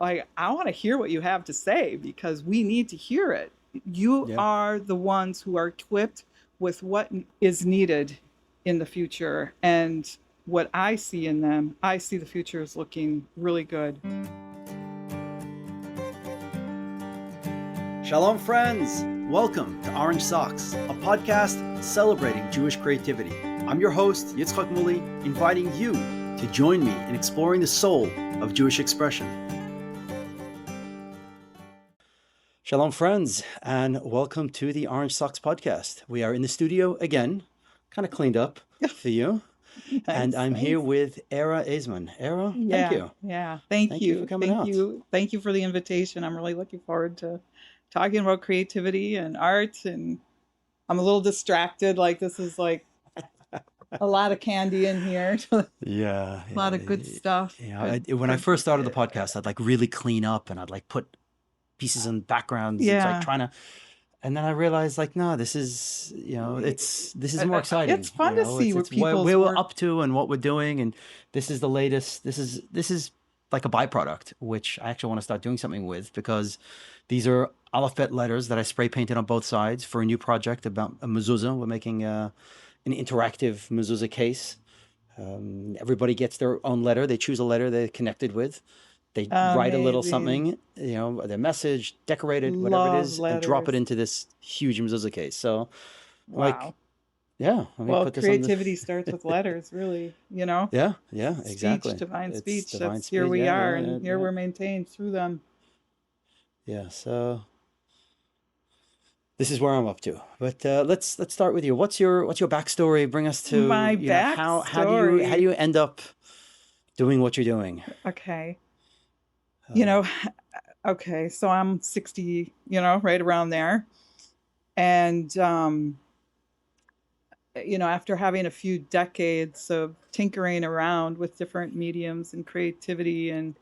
like, I want to hear what you have to say because we need to hear it. You Yeah. are the ones who are equipped with what is needed in the future. And what I see in them, I see the future is looking really good. Shalom, friends. Welcome to Orange Socks, a podcast celebrating Jewish creativity. I'm your host, Yitzchak Muli, inviting you to join me in exploring the soul of Jewish expression. Shalom, friends, and welcome to the Orange Socks podcast. We are in the studio again, kind of cleaned up for you. Nice, and I'm nice. here with Aarah Aizman. Aarah, thank you. Yeah. Thank you for coming out. Thank you for the invitation. I'm really looking forward to talking about creativity and art. And I'm a little distracted. Like, this is like a lot of candy in here. Yeah. A lot of good stuff. Yeah. When I first started the podcast, I'd like really clean up and I'd like put pieces in backgrounds. Yeah. It's like trying to, and then I realized like, no, this is more exciting. It's fun to see what people's where work... we're up to and what we're doing. And this is the latest. This is like a byproduct, which I actually want to start doing something with, because these are alphabet letters that I spray painted on both sides for a new project about a mezuzah. We're making an interactive mezuzah case. Everybody gets their own letter. They choose a letter they're connected with. They write a little something, their message, decorate it, whatever it is, and drop it into this huge mezuzah case. So, wow. Well, creativity starts with letters, really, Yeah, exactly. Speech, divine speech. Here we are, and here we're maintained through them. Yeah, so this is where I'm up to. But let's start with you. What's your backstory? Bring us to my backstory. How do you end up doing what you're doing? Okay. Okay, so I'm 60, right around there. And, after having a few decades of tinkering around with different mediums and creativity and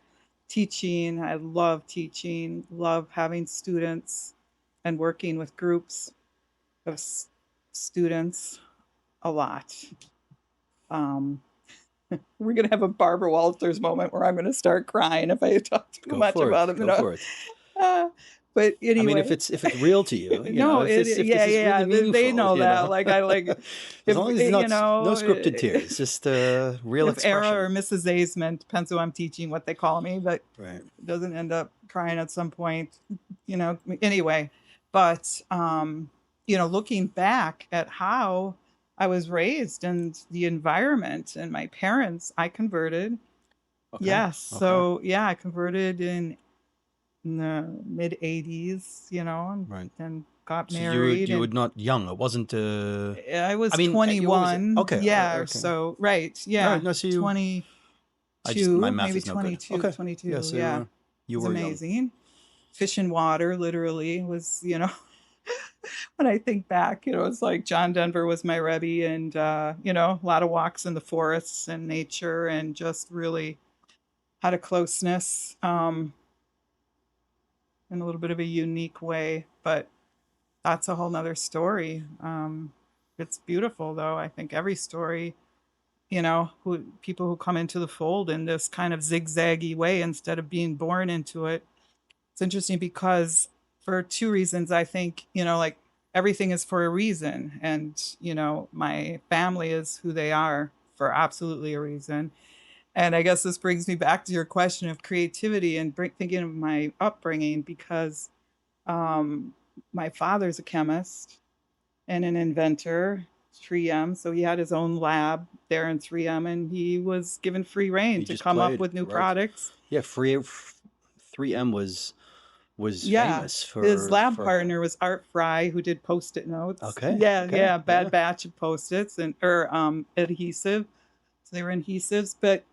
teaching, I love teaching, love having students and working with groups of students a lot. We're going to have a Barbara Walters moment where I'm going to start crying if I talk too much about it. Go for it. But anyway, I mean, if it's real to you, no, if this is really meaningful, they know that. Like, I like as long as it's not, no scripted tears, just real expression. Aarah or Mrs. Aizman, depends who I'm teaching, what they call me, but right. It doesn't end up crying at some point, Anyway, but looking back at how I was raised and the environment and my parents, I converted. Okay. Yes. Okay. So I converted in the mid 80s, and got married. So you were not young. It wasn't. I was 21. Okay. Yeah. Okay. So right. Yeah. Right, no, so you, 22. My math maybe is no 22. Good. Okay. 22. Yeah. So yeah. You were amazing. Young. Fish and water, literally, was when I think back, it's like John Denver was my Rebbe, and a lot of walks in the forests and nature, and just really had a closeness in a little bit of a unique way. But that's a whole nother story. It's beautiful, though. I think every story, people who come into the fold in this kind of zigzaggy way instead of being born into it. It's interesting because for two reasons, I think, like everything is for a reason. And, my family is who they are for absolutely a reason. And I guess this brings me back to your question of creativity and thinking of my upbringing, because my father's a chemist and an inventor, 3M. So he had his own lab there in 3M, and he was given free rein to come up with new products. Yeah, 3M was famous for... His lab partner was Art Fry, who did Post-it notes. Okay. Bad batch of Post-its or adhesive. So they were adhesives. But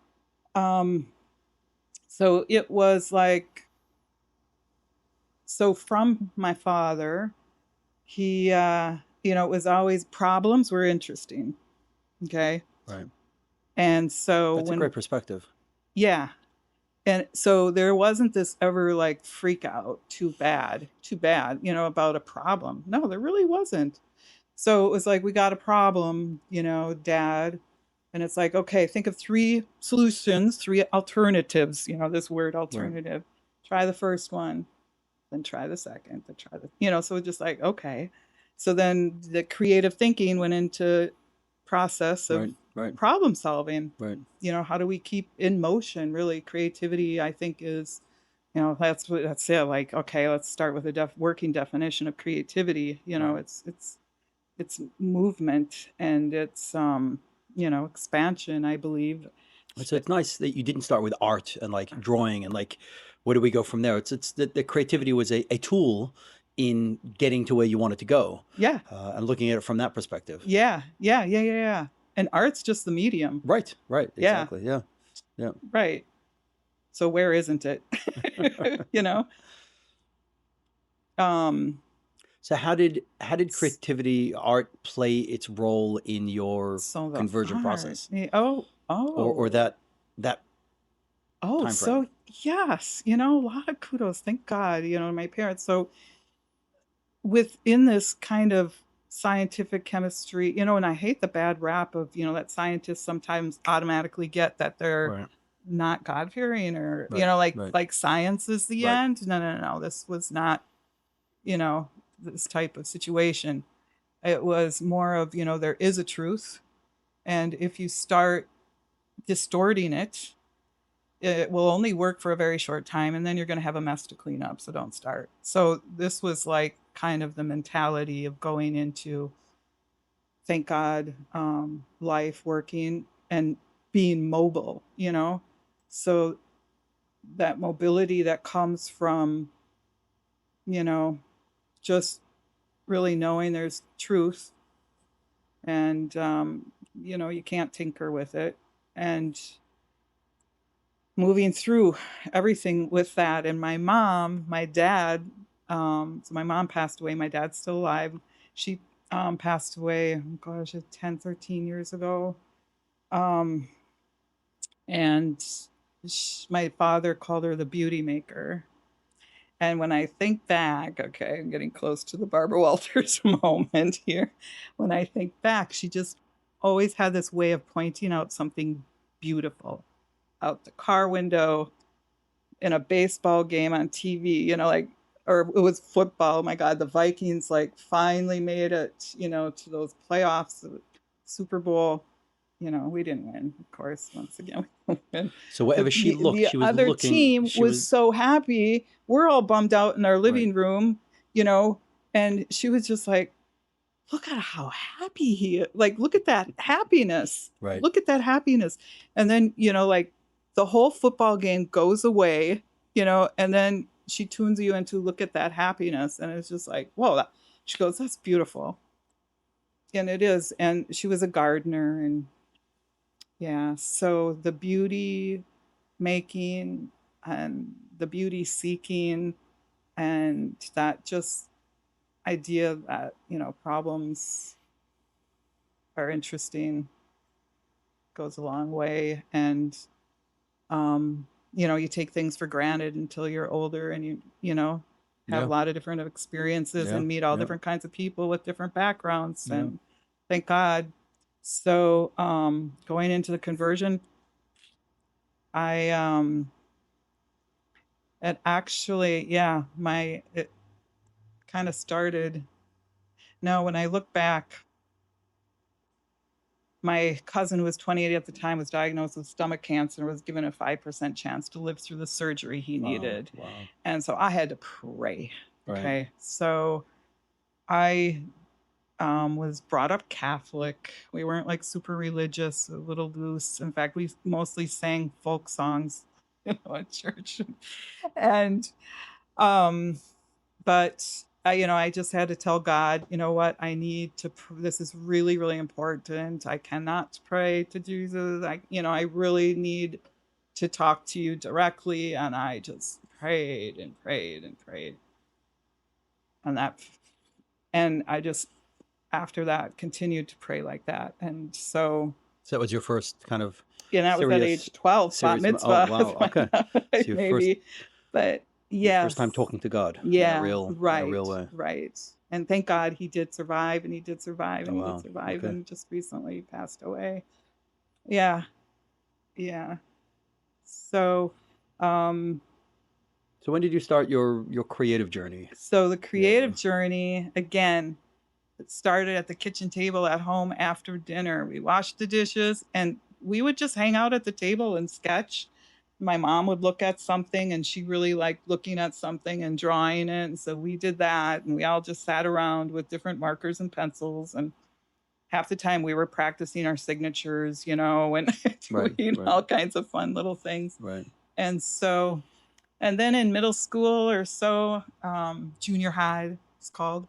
so it was like, so from my father, he, it was always problems were interesting. Okay. Right. And so that's a great perspective. Yeah. And so there wasn't this ever like freak out, too bad, about a problem. No, there really wasn't. So it was like, we got a problem, Dad. And it's like, okay, think of 3 solutions, 3 alternatives, this word alternative. Right. try the first one, then try the second, then try the, you know, so it's just like, okay. So then the creative thinking went into process of Right. Right. problem solving. Right. You know, how do we keep in motion? Really, creativity, I think, is, you know, that's it. Like, okay, let's start with a working definition of creativity. You know, Right. it's movement, and it's you know, expansion, I believe. So it's nice that you didn't start with art and like drawing and like where do we go from there? It's that the creativity was a tool in getting to where you wanted to go, Yeah, and looking at it from that perspective. yeah. And art's just the medium. Right. Right. Yeah, Exactly. Yeah. Yeah. right. So where isn't it? You know? Um, So how did creativity art play its role in your so the conversion art. process, or Oh. that Oh, time frame? so yes, you know, a lot of kudos. Thank God, you know, my parents. So within this kind of scientific chemistry, you know, and I hate the bad rap of, you know, that scientists sometimes automatically get that they're Right. not God fearing, or, you Right. know, Right. like science is the Right. end. No, no, no. This was not, you know, this type of situation. It was more of, you know, there is a truth. And if you start distorting it, it will only work for a very short time, and then you're going to have a mess to clean up. So don't start. So this was like kind of the mentality of going into, thank God, life, working and being mobile, you know? So that mobility that comes from, you know, just really knowing there's truth, and, you know, you can't tinker with it. And moving through everything with that. And my mom, my dad, so my mom passed away. My dad's still alive. She passed away, oh gosh, 10, 13 years ago. Um, and my father called her the beauty maker. And when I think back, okay, I'm getting close to the Barbara Walters moment here. When I think back, she just always had this way of pointing out something beautiful out the car window, in a baseball game on TV, you know, like, or it was football. Oh my God, the Vikings like finally made it, you know, to those playoffs, Super Bowl. You know, we didn't win, of course. Once again, we didn't win. So wherever she looked, The she was other looking. team She was was so happy. We're all bummed out in our right. living room, you know, and she was just like, look at how happy he is. Like, look at that happiness. Right. Look at that happiness. And then, you know, like the whole football game goes away, you know, and then she tunes you into look at that happiness. And it's just like, whoa. She goes, that's beautiful. And it is. And she was a gardener. And yeah, so the beauty making and the beauty seeking, and that just idea that, you know, problems are interesting goes a long way. And you know, you take things for granted until you're older, and you know, have a Yeah. lot of different experiences Yeah. and meet all Yeah. different kinds of people with different backgrounds. Yeah. And thank God. So going into the conversion, I it actually, yeah, my it kind of started. No, when I look back, my cousin, who was 28 at the time, was diagnosed with stomach cancer and was given a 5% chance to live through the surgery he Wow. needed. Wow. And so I had to pray. Right. Okay. So I was brought up Catholic. We weren't like super religious, a little loose. In fact, we mostly sang folk songs, you know, at church. And um, but you know, I just had to tell God, you know what, I need to. This is really, really important. I cannot pray to Jesus. You know, I really need to talk to you directly. And I just prayed and prayed and prayed, and that, and I just after that continued to pray like that. And so, So that was your first kind of you know, that was at serious, age 12, bat Oh mitzvah, wow. Okay. So maybe, but your first time yes. talking to God Yeah, in a real right, way. right. And thank God he did survive, and he did survive, Oh and he did wow. survive, Okay. and just recently passed away. Yeah, yeah. So, um, So when did you start your creative journey? So the Yeah. creative journey, again, it started at the kitchen table at home after dinner. We washed the dishes and we would just hang out at the table and sketch. My mom would look at something and she really liked looking at something and drawing it. And so we did that and we all just sat around with different markers and pencils. And half the time we were practicing our signatures, and Right. doing Right. all kinds of fun little things. Right. And so, and then in middle school or so, junior high, it's called,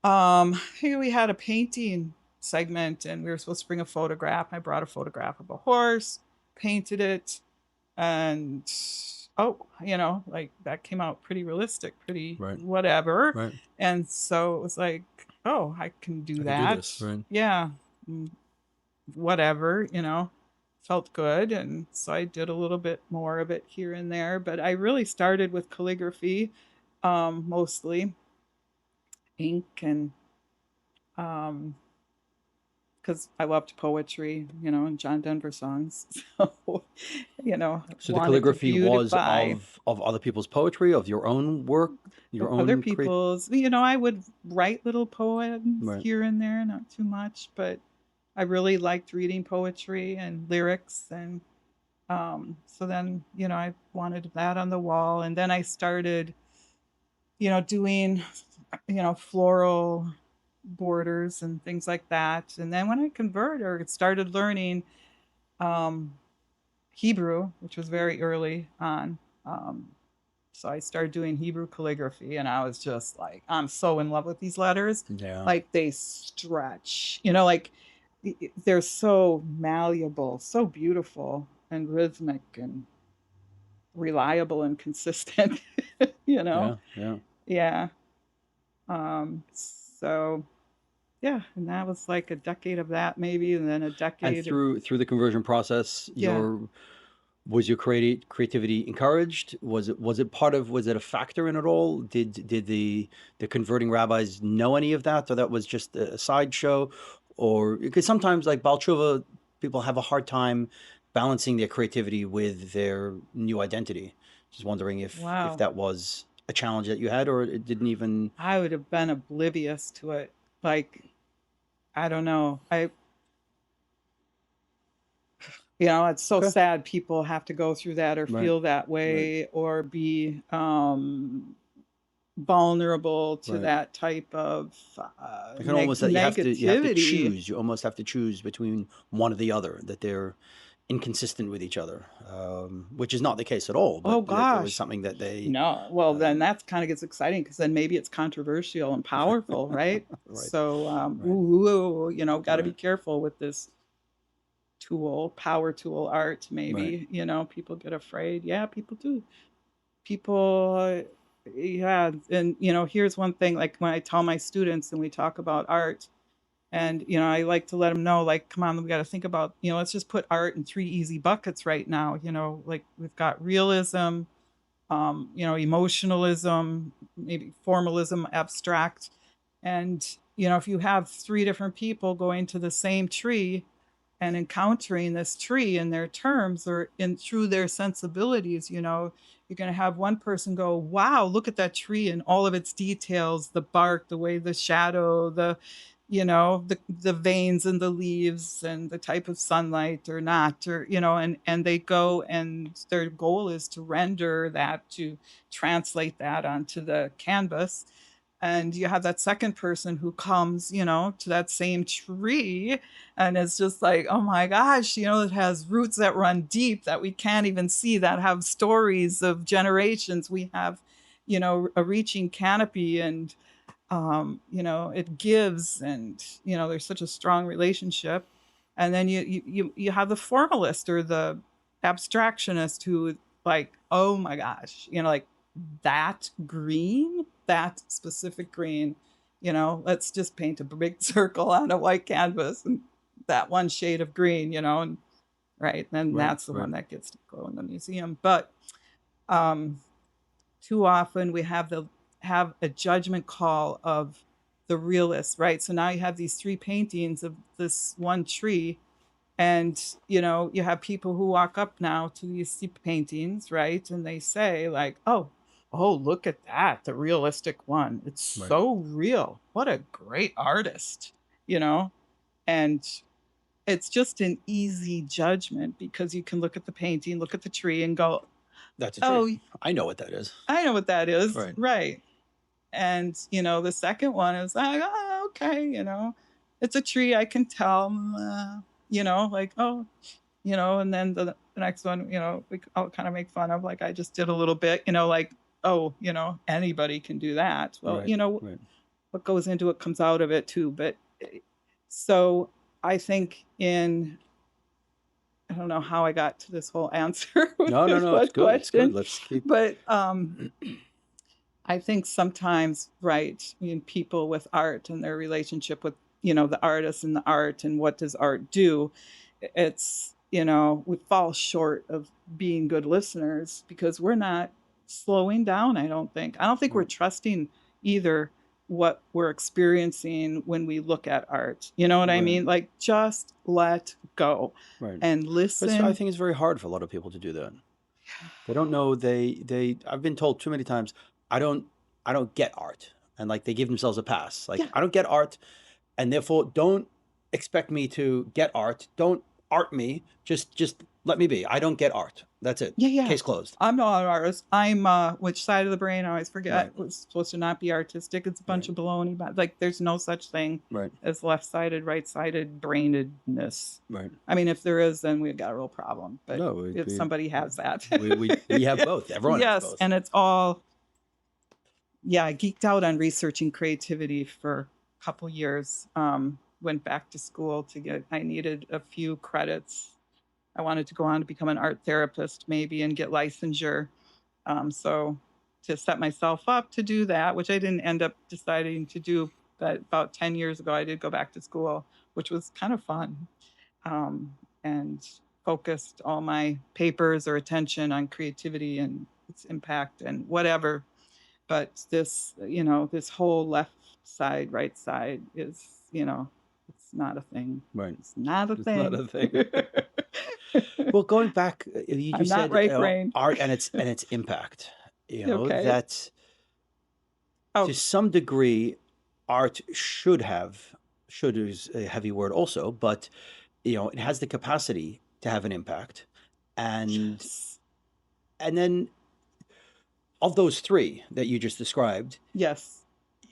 here we had a painting segment and we were supposed to bring a photograph. I brought a photograph of a horse, painted it, and like that came out pretty realistic, pretty Right. whatever. Right. And so it was like, oh, I can do I could do that. this. Right. Yeah, whatever, felt good. And so I did a little bit more of it here and there, but I really started with calligraphy, mostly ink and um because I loved poetry, and John Denver songs. So, So the wanted to calligraphy was beautify of other people's poetry, of your own work, your other own create. people's. I would write little poems Right. here and there, not too much, but I really liked reading poetry and lyrics. And so then, I wanted that on the wall. And then I started, doing, floral borders and things like that. And then when I converted or started learning um, Hebrew, which was very early on, um, so I started doing Hebrew calligraphy, and I was just like, I'm so in love with these letters. Yeah. Like they stretch, like they're so malleable, so beautiful and rhythmic and reliable and consistent, you know? Yeah. Yeah. Yeah. So yeah, and that was like a decade of that maybe, and then a And decade of, through the conversion process, yeah. your was your creativity encouraged? Was it part of, was it a factor in it all? Did the converting rabbis know any of that, or that was just a sideshow? Or because sometimes like Baal Tshuva, people have a hard time balancing their creativity with their new identity. Just wondering if Wow. that was a challenge that you had, or it didn't even. I would have been oblivious to it. Like, I don't know. It's so Okay. sad people have to go through that or Right. feel that Right. way or be vulnerable to Right. that type of I can almost that you have to negativity. choose. You almost have to choose between one or the other. That they're inconsistent with each other, which is not the case at all. But Oh that there was gosh. something that they. No. Well, then Um, that kind of gets exciting because then maybe it's controversial and powerful, right? right. So, Right. got to be Right. careful with this tool, power tool art, Right. maybe. People get afraid. Yeah, people do. People, yeah. And, here's one thing like when I tell my students and we talk about art, and, I like to let them know, like, come on, we got to think about, let's just put art in three easy buckets right now. Like we've got realism, emotionalism, maybe formalism, abstract. And, if you have three different people going to the same tree and encountering this tree in their terms or in through their sensibilities, you're going to have one person go, wow, look at that tree and all of its details, the bark, the way the shadow, the veins in the leaves and the type of sunlight or not, or and they go and their goal is to render that, to translate that onto the canvas. And you have that second person who comes, to that same tree and it's just like, oh my gosh, it has roots that run deep that we can't even see, that have stories of generations. We have, a reaching canopy and it gives, and there's such a strong relationship. And then you have the formalist or the abstractionist who like, oh my gosh, like that green, that specific green, let's just paint a big circle on a white canvas and that one shade of green, and right, and Right. that's the Right. one that gets to go in the museum. But um too often we have a judgment call of the realist, right? So now you have these three paintings of this one tree, And, you know, you have people who walk up now to these paintings, right? And they say, like, oh, look at that, the realistic one. It's Right. so real. What a great artist, you know? And it's just an easy judgment because you can look at the painting, look at the tree, and go, That's a tree. oh, I know what that is. I know what that is. Right. Right. And, you know, the second one is like, oh, okay, you know, it's a tree. I can tell, you know, like, oh, you know, and then the next one, you know, I'll kind of make fun of, like, I just did a little bit, you know, like, oh, you know, anybody can do that. Well, Right. you know, Right. what goes into it comes out of it too. But so I think I don't know how I got to this whole answer with No, no, this no. It's one good. It's good. question, Let's keep. but I think sometimes, right, I mean, people with art and their relationship with, you know, the artist and the art and what does art do, it's, you know, we fall short of being good listeners because we're not slowing down, I don't think we're Right. trusting either what we're experiencing when we look at art. You know what I Right. mean? Like, just let go Right. and But I listen. think it's very hard for a lot of people to do that. They don't know. I've been told too many times. I don't. I don't get art, and like they give themselves a pass. Like Yeah. I don't get art, and therefore don't expect me to get art. Don't art me. Just let me be. I don't get art. That's it. Yeah, yeah. Case closed. I'm not an artist. I'm which side of the brain I always Right. forget was supposed to not be artistic. It's a bunch Right. of baloney. But like, there's no such thing Right. as left-sided, right-sided brainedness. Right. I mean, if there is, then we've got a real problem. But No, if somebody has that, we have both. Everyone has yes, both. and it's all. Yeah, I geeked out on researching creativity for a couple years. Went back to school to get. I needed a few credits. I wanted to go on to become an art therapist, maybe, and get licensure. So to set myself up to do that, which I didn't end up deciding to do, but about 10 years ago, I did go back to school, which was kind of fun, and focused all my papers or attention on creativity and its impact and whatever. But this, you know, this whole left side, right side is, you know, it's not a thing. Right. It's not a It's not thing. a thing. Well, going back, you I'm not said right brain. art and its impact. Okay. That to Oh, some degree, art should is a heavy word also, but it has the capacity to have an impact, and yes. then of those three that you just described, Yes.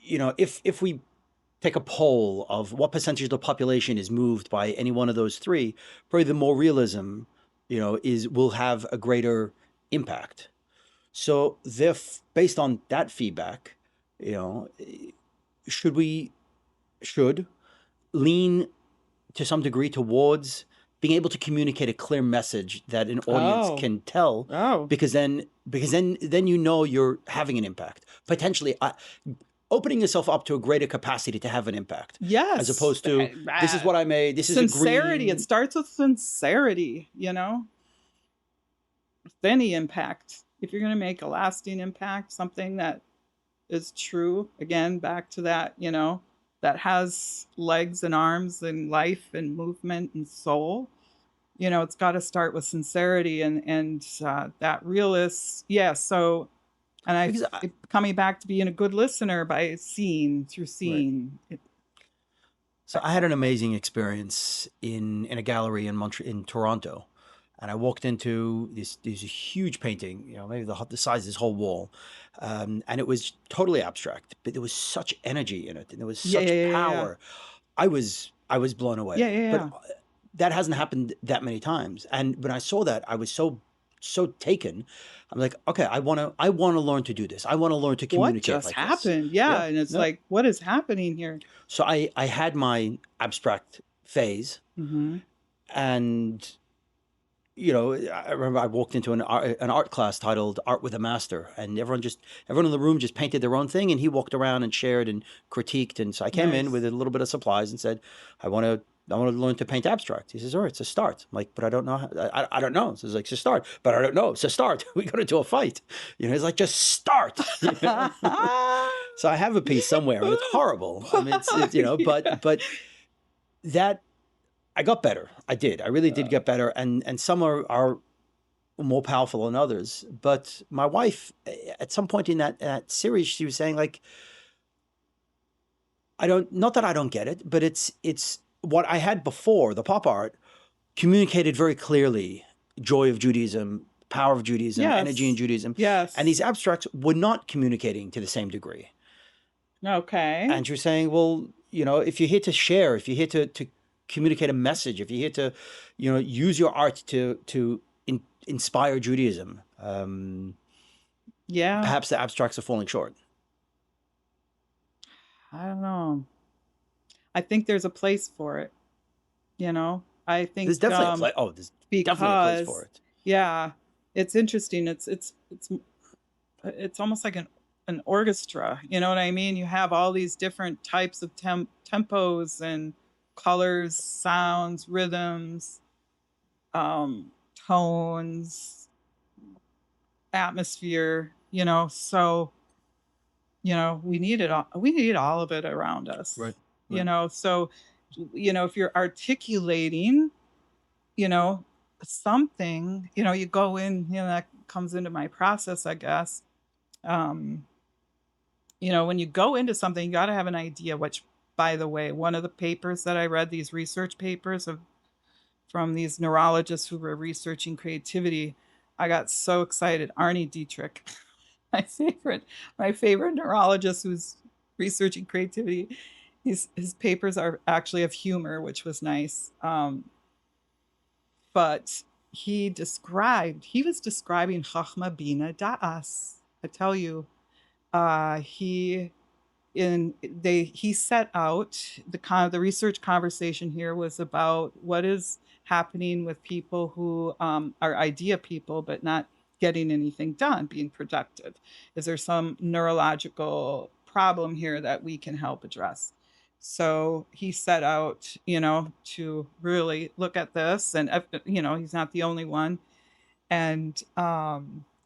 if we take a poll of what percentage of the population is moved by any one of those three, probably the more realism, is will have a greater impact. So, based on that feedback, you know, should we should lean to some degree towards being able to communicate a clear message that an audience Oh. can tell, Oh. because then you're having an impact potentially. Opening yourself up to a greater capacity to have an impact, as Yes. opposed to this is what I made. This is a Sincerity. It green. starts with sincerity, you know, with any impact. If you're going to make a lasting impact, something that is true, again, back to that, you know, that has legs and arms and life and movement and soul, you know, it's got to start with sincerity and that realist. Yeah. So, and Because coming back to being a good listener by seeing through right. seeing. So I had an amazing experience in a gallery in Toronto, and I walked into this huge painting, maybe the size of this whole wall, and it was totally abstract, but there was such energy in it, and there was Yeah, yeah, such yeah, yeah, power. I was blown yeah, away, yeah, but yeah. that hasn't happened that many times. And when I saw that, I was so taken. I'm like, okay, I want to learn to do this. I want to learn to What communicate just like this. happened? Yeah, Yeah, and it's yeah. like, what is happening here? So I had my abstract phase, Mm-hmm. and I remember I walked into an art class titled Art with a Master, and everyone in the room just painted their own thing, and he walked around and shared and critiqued. And so I came in with Nice. a little bit of supplies and said, I want to learn to paint abstract. He says, all right, it's a start. I'm like, but I don't know. I don't know. So he's like, it's a start, but I don't know. It's a start. We got into a fight. He's like, just start. So I have a piece somewhere, and it's horrible. I mean, it's Yeah. but that I got better. I did. I really did get better, and some are more powerful than others. But my wife, at some point in that series, she was saying like, I don't, not that I don't get it, but it's what I had before. The pop art communicated very clearly joy of Judaism, power of Judaism, energy in Yes. Judaism, and these Yes. abstracts were not communicating to the same degree. Okay. And she was saying, well, you know, if you're here to share, if you're here to communicate a message, if you're here to, you know, use your art to inspire Judaism, Yeah. perhaps the abstracts are falling short. I don't know. I think there's a place for it, you know? I There's think definitely a place. Oh, there's definitely a place for because it. yeah, it's interesting. It's almost like an orchestra, you know what I mean? You have all these different types of tempos and colors, sounds, rhythms, tones, atmosphere, you know. So, you know, we need all of it around us, Right. you Right. know. So, you know, if you're articulating, you know, something, you know, you go in, you know, that comes into my process, I guess. Um, you know, when you go into something, you got to have an idea, which, by the way, one of the papers that I read, these research papers from these neurologists who were researching creativity, I got so excited. Arnie Dietrich, my favorite, my favorite neurologist who's researching creativity. His papers are actually of humor, which was nice. But he was describing Chachma Bina Da'as. I tell you, he he set out the research conversation here was about what is happening with people who are idea people but not getting anything done, being productive. Is there some neurological problem here that we can help address? So he set out, you know, to really look at this, and you know, he's not the only one. And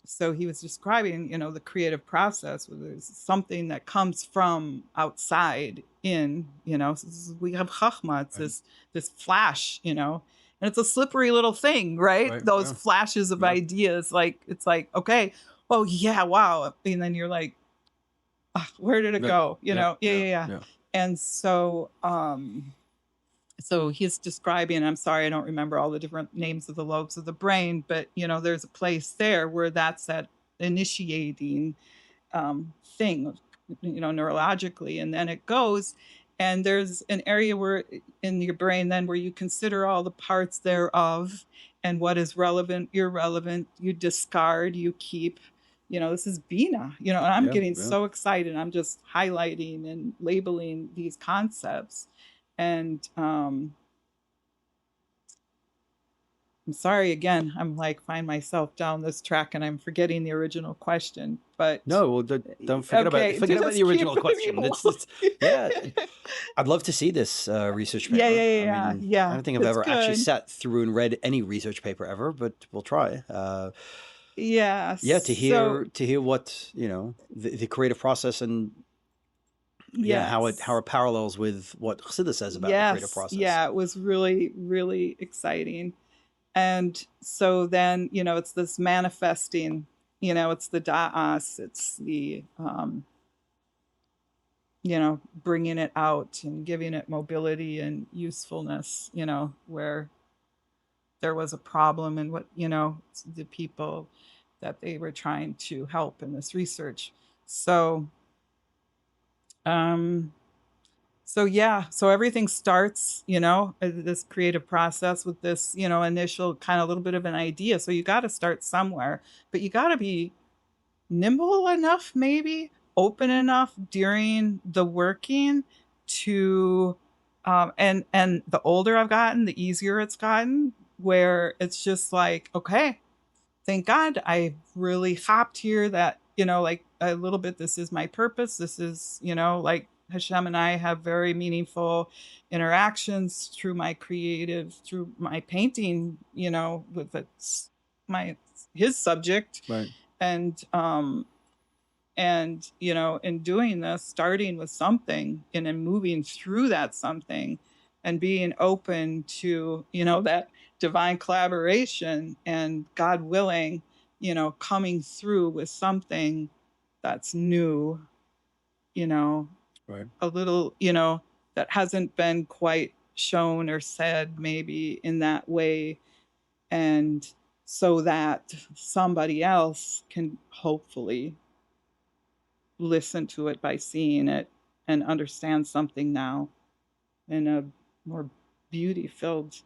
so he was describing, you know, the creative process where there's something that comes from outside in, you know, we have chachma, it's Right. this flash, you know, and it's a slippery little thing, right? Right. Those Yeah. flashes of Yeah. ideas, like it's like, okay, oh yeah, wow, and then you're like, "Ah, where did it Right. go? You Yeah. know, yeah, Yeah. yeah, yeah. Yeah. And so so he's describing, I'm sorry I don't remember all the different names of the lobes of the brain, but you know there's a place there where that's that initiating thing, you know, neurologically, and then it goes, and there's an area where in your brain then where you consider all the parts thereof and what is relevant, irrelevant, you discard, you keep. You know, this is Bina, you know, and I'm Yeah. getting Yeah. so excited. I'm just highlighting and labeling these concepts. And I'm sorry again, I'm like find myself down this track and I'm forgetting the original question. But No, well, don't okay, forget about the just keep original moving question. along. Yeah. I'd love to see this research Yeah, paper. yeah, yeah, I yeah, mean, I yeah. don't think I've It's ever actually good. sat through and read any research paper ever, but we'll try. Yeah. Yeah, So to hear what, you know, the creative process, and yeah, how yes. it parallels with what Chassidus says about the creative Yes. process. Yeah, it was really, really exciting. And so then, you know, it's this manifesting, you know, it's the da'as, it's the you know, bringing it out and giving it mobility and usefulness, you know, where there was a problem and what, you know, the people that they were trying to help in this research. So, um, so yeah, so everything starts, you know, this creative process with this, you know, initial kind of little bit of an idea. So you got to start somewhere, but you got to be nimble enough, maybe open enough during the working to and the older I've gotten, the easier it's gotten, where it's just like, okay, thank God I really hopped here that, you know, like a little bit, this is my purpose. This is, you know, like Hashem and I have very meaningful interactions through my creative, through my painting, you know, with its my his subject. Right. And you know, in doing this, starting with something and then moving through that something, and being open to, that divine collaboration and God willing, coming through with something that's new, you know, Right. a little, that hasn't been quite shown or said maybe in that way. And so that somebody else can hopefully listen to it by seeing it and understand something now in a more beauty filled,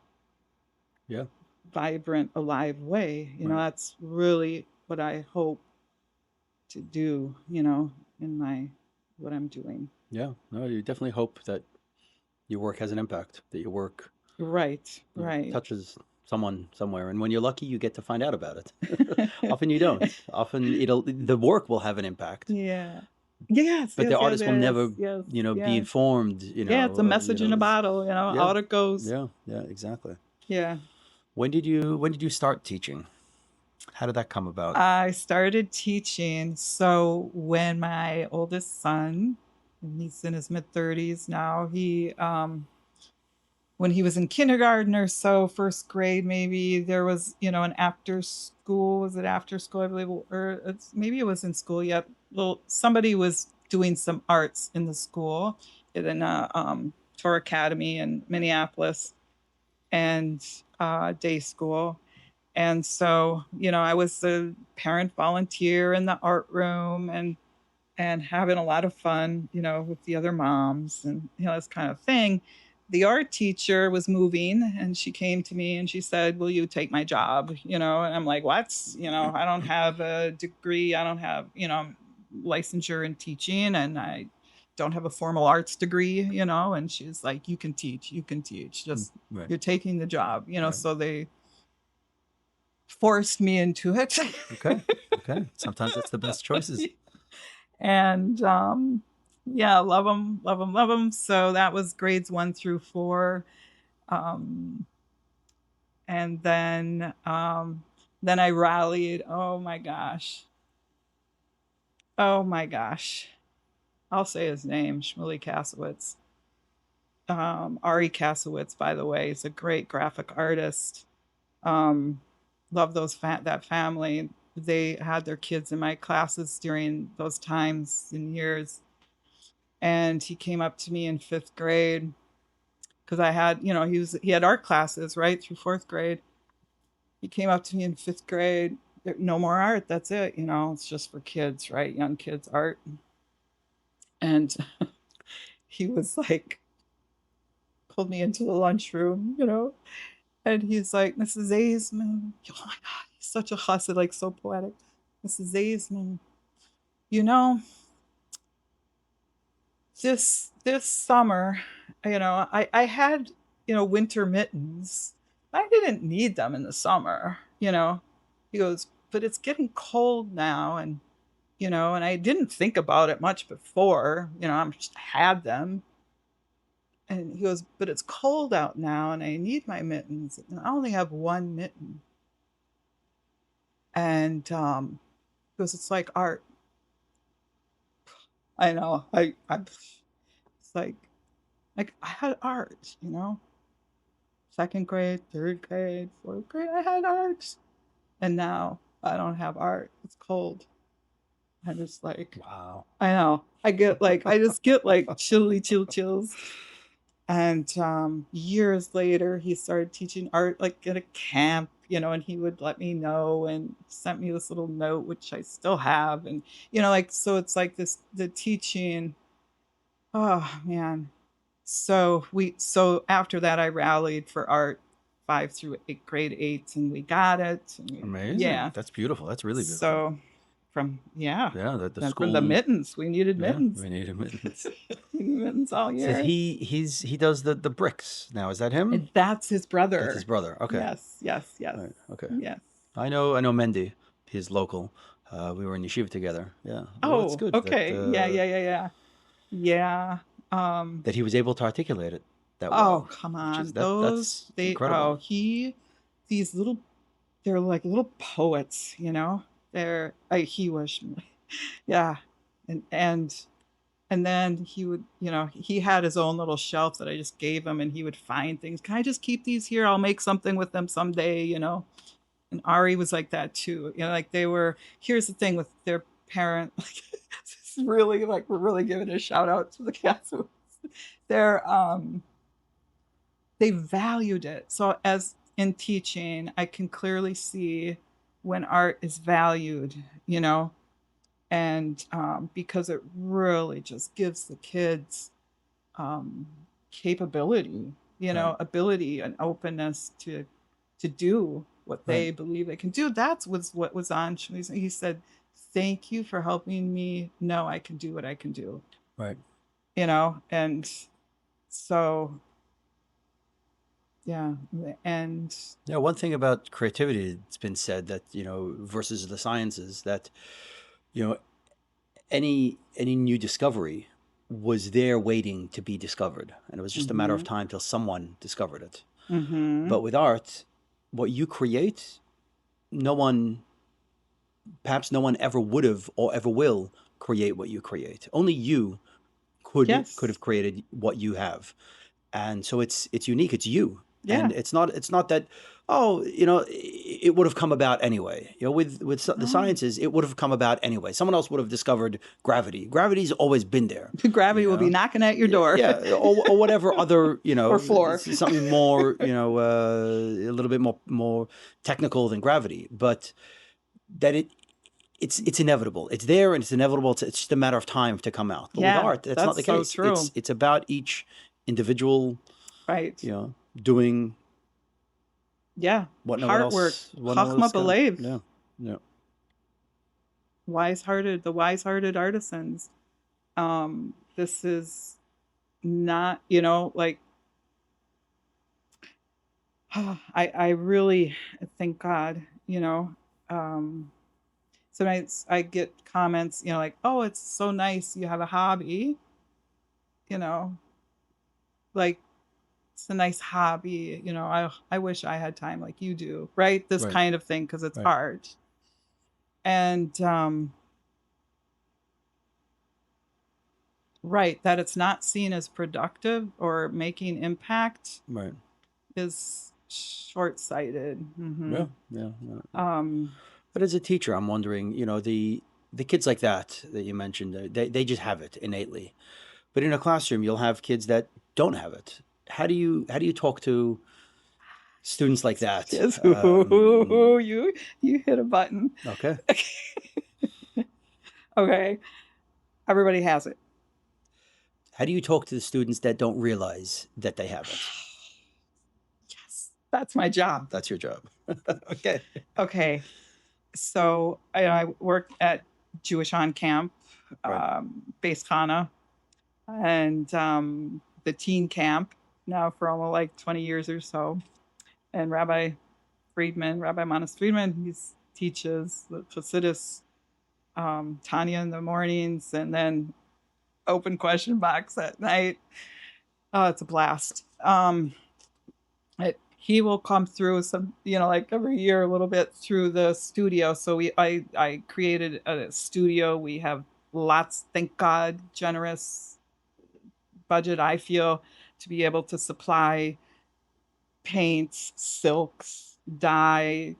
Yeah. vibrant, alive way. Right. That's really what I hope to do, in my what I'm doing. Yeah. No, you definitely hope that your work has an impact, that your work, Right, right. touches someone somewhere. And when you're lucky, you get to find out about it. Often you don't. Often the work will have an impact, Yeah. Yes, but the yes, yes, artist will never, yes, yes, be yes. informed, Yeah, it's a message in a this, bottle, yeah, out it goes. yeah, yeah, exactly. Yeah. When did you start teaching? How did that come about? I started teaching. So when my oldest son, and he's in his mid 30s now, when he was in kindergarten or so, first grade, maybe there was, an after school. Was it after school? I believe, or maybe it was in school. Yep. Well, somebody was doing some arts in the school in a tour academy in Minneapolis and day school. And so, I was the parent volunteer in the art room and having a lot of fun, with the other moms and this kind of thing. The art teacher was moving and she came to me and she said, "Will you take my job?" And I'm like, "What?" I don't have a degree, I don't have, licensure in teaching, and I don't have a formal arts degree, and she's like, "You can teach, you can teach. Mm, Just right. you're taking the job." Right. So they forced me into it. Okay. Okay. Sometimes that's the best choices. And yeah, love them, love them, love them. So that was grades 1 through 4. Um, and then I rallied. Oh my gosh. Oh my gosh. I'll say his name, Shmuley Kasowitz. Ari Kasowitz, by the way, is a great graphic artist. Um, love that family. They had their kids in my classes during those times and years. And he came up to me in 5th grade because I had, he had art classes right through 4th grade. He came up to me in 5th grade. No more art. That's it. It's just for kids, right? Young kids art. And he was like, pulled me into the lunchroom, and he's like, "Mrs. Aizman." Oh my God, he's such a chassid, like so poetic. "Mrs. Aizman, you know, this summer, I had, winter mittens. I didn't need them in the summer. He goes, "But it's getting cold now, and I didn't think about it much before. I just had them." And he goes, "But it's cold out now, and I need my mittens. And I only have one mitten." And he goes, "It's like art." I know. It's like I had art. 2nd grade, 3rd grade, 4th grade, I had art. And now I don't have art. It's cold. I'm just like, Wow. I know. I just get like chills. And years later, he started teaching art like at a camp, and he would let me know and sent me this little note, which I still have. And, like, so it's like the teaching. Oh, man. So after that, I rallied for art 5 through 8, grade 8, and we got it. And Amazing. yeah. That's beautiful. That's really beautiful. So yeah, Yeah, the then from the school. mittens, we needed Yeah, mittens. we need admittance. We needed mittens all So year. he does the bricks now. Is that him? And that's his That's his brother. brother. Okay. Yes, yes, yes, All right. Okay. yes. I know Mendy. He's local. We were in yeshiva together. Yeah. Well, it's Oh, good okay. Yeah, yeah, yeah, yeah. Yeah. that he was able to articulate it that Oh, well, come which is on. that's incredible. These little, they're like little poets. He was, yeah. And And then he would, he had his own little shelf that I just gave him, and he would find things. Can I just keep these here? I'll make something with them someday. And Ari was like that too. Like they were, here's the thing with their parent, like it's really like we're really giving a shout out to the cats. They're they valued it. So as in teaching, I can clearly see when art is valued, you know, and because it really just gives the kids um, capability, Right. ability and openness to do what Right. they believe they can do. That's was what was on. He said, "Thank you for helping me know I can do what I can do." Right. And so yeah, and Yeah. One thing about creativity, it's been said that, versus the sciences, that, you know, any new discovery was there waiting to be discovered, and it was just a matter of mm-hmm, time till someone discovered it. mm-hmm, But with art, what you create, no one, perhaps no one ever would have or ever will create what you create. Only you could yes, have created what you have. And so it's unique, it's you. And yeah, it's not that, oh, it would have come about anyway. With the no, sciences, it would have come about anyway. Someone else would have discovered gravity. Gravity's always been there, you gravity will be know. knocking at your Yeah, door yeah, or whatever other, or floor. something more, a little bit more technical than gravity, but that it's inevitable. It's there and it's inevitable. It's just a matter of time to come out. But with Yeah, art, that's not that's the so case. It's true. it's about each individual, Right. doing Yeah. Heart work. what no one Chachma else can. belev. Yeah, yeah, The wise-hearted artisans. This is not, like I really thank God, Um, sometimes I get comments, like, oh, it's so nice you have a hobby, you know, like it's a nice hobby, I wish I had time like you do, right? This right, kind of thing, because it's right, hard. And right, that it's not seen as productive or making impact right. is short-sighted. Yeah, yeah, yeah. Um, But as a teacher, I'm wondering, the kids like that you mentioned, they just have it innately. But in a classroom, you'll have kids that don't have it. How do you talk to students like that? yes, you hit a button. Okay. Okay, everybody has it. How do you talk to the students that don't realize that they have it? Yes, that's my job. That's your job. Okay. Okay, so I work at Jewish on camp, Right. Base Khana, and the teen camp now for almost like 20 years or so. And Rabbi Manas Friedman, he teaches the Hasidus Tanya in the mornings, and then open question box at night. Oh, it's a blast. He will come through some, like every year a little bit through the studio. So I created a studio. We have lots, thank God, generous budget. I feel to be able to supply paints, silks, dye,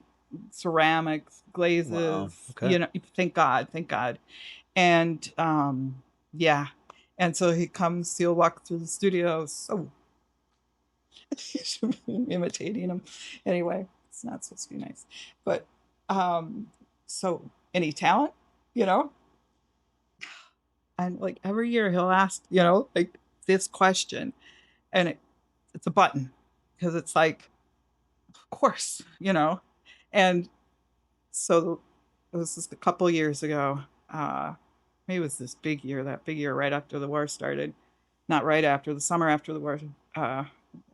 ceramics, Wow. glazes. Okay. Thank God. And yeah, and so he'll walk through the studio. So imitating him. Anyway, it's not supposed to be nice. But so any talent, you know? And like every year he'll ask, like this question. And it's a button because it's like, of course, And so it was just a couple years ago. Maybe it was that big year right after the war started. Not right after, the summer after the war, uh,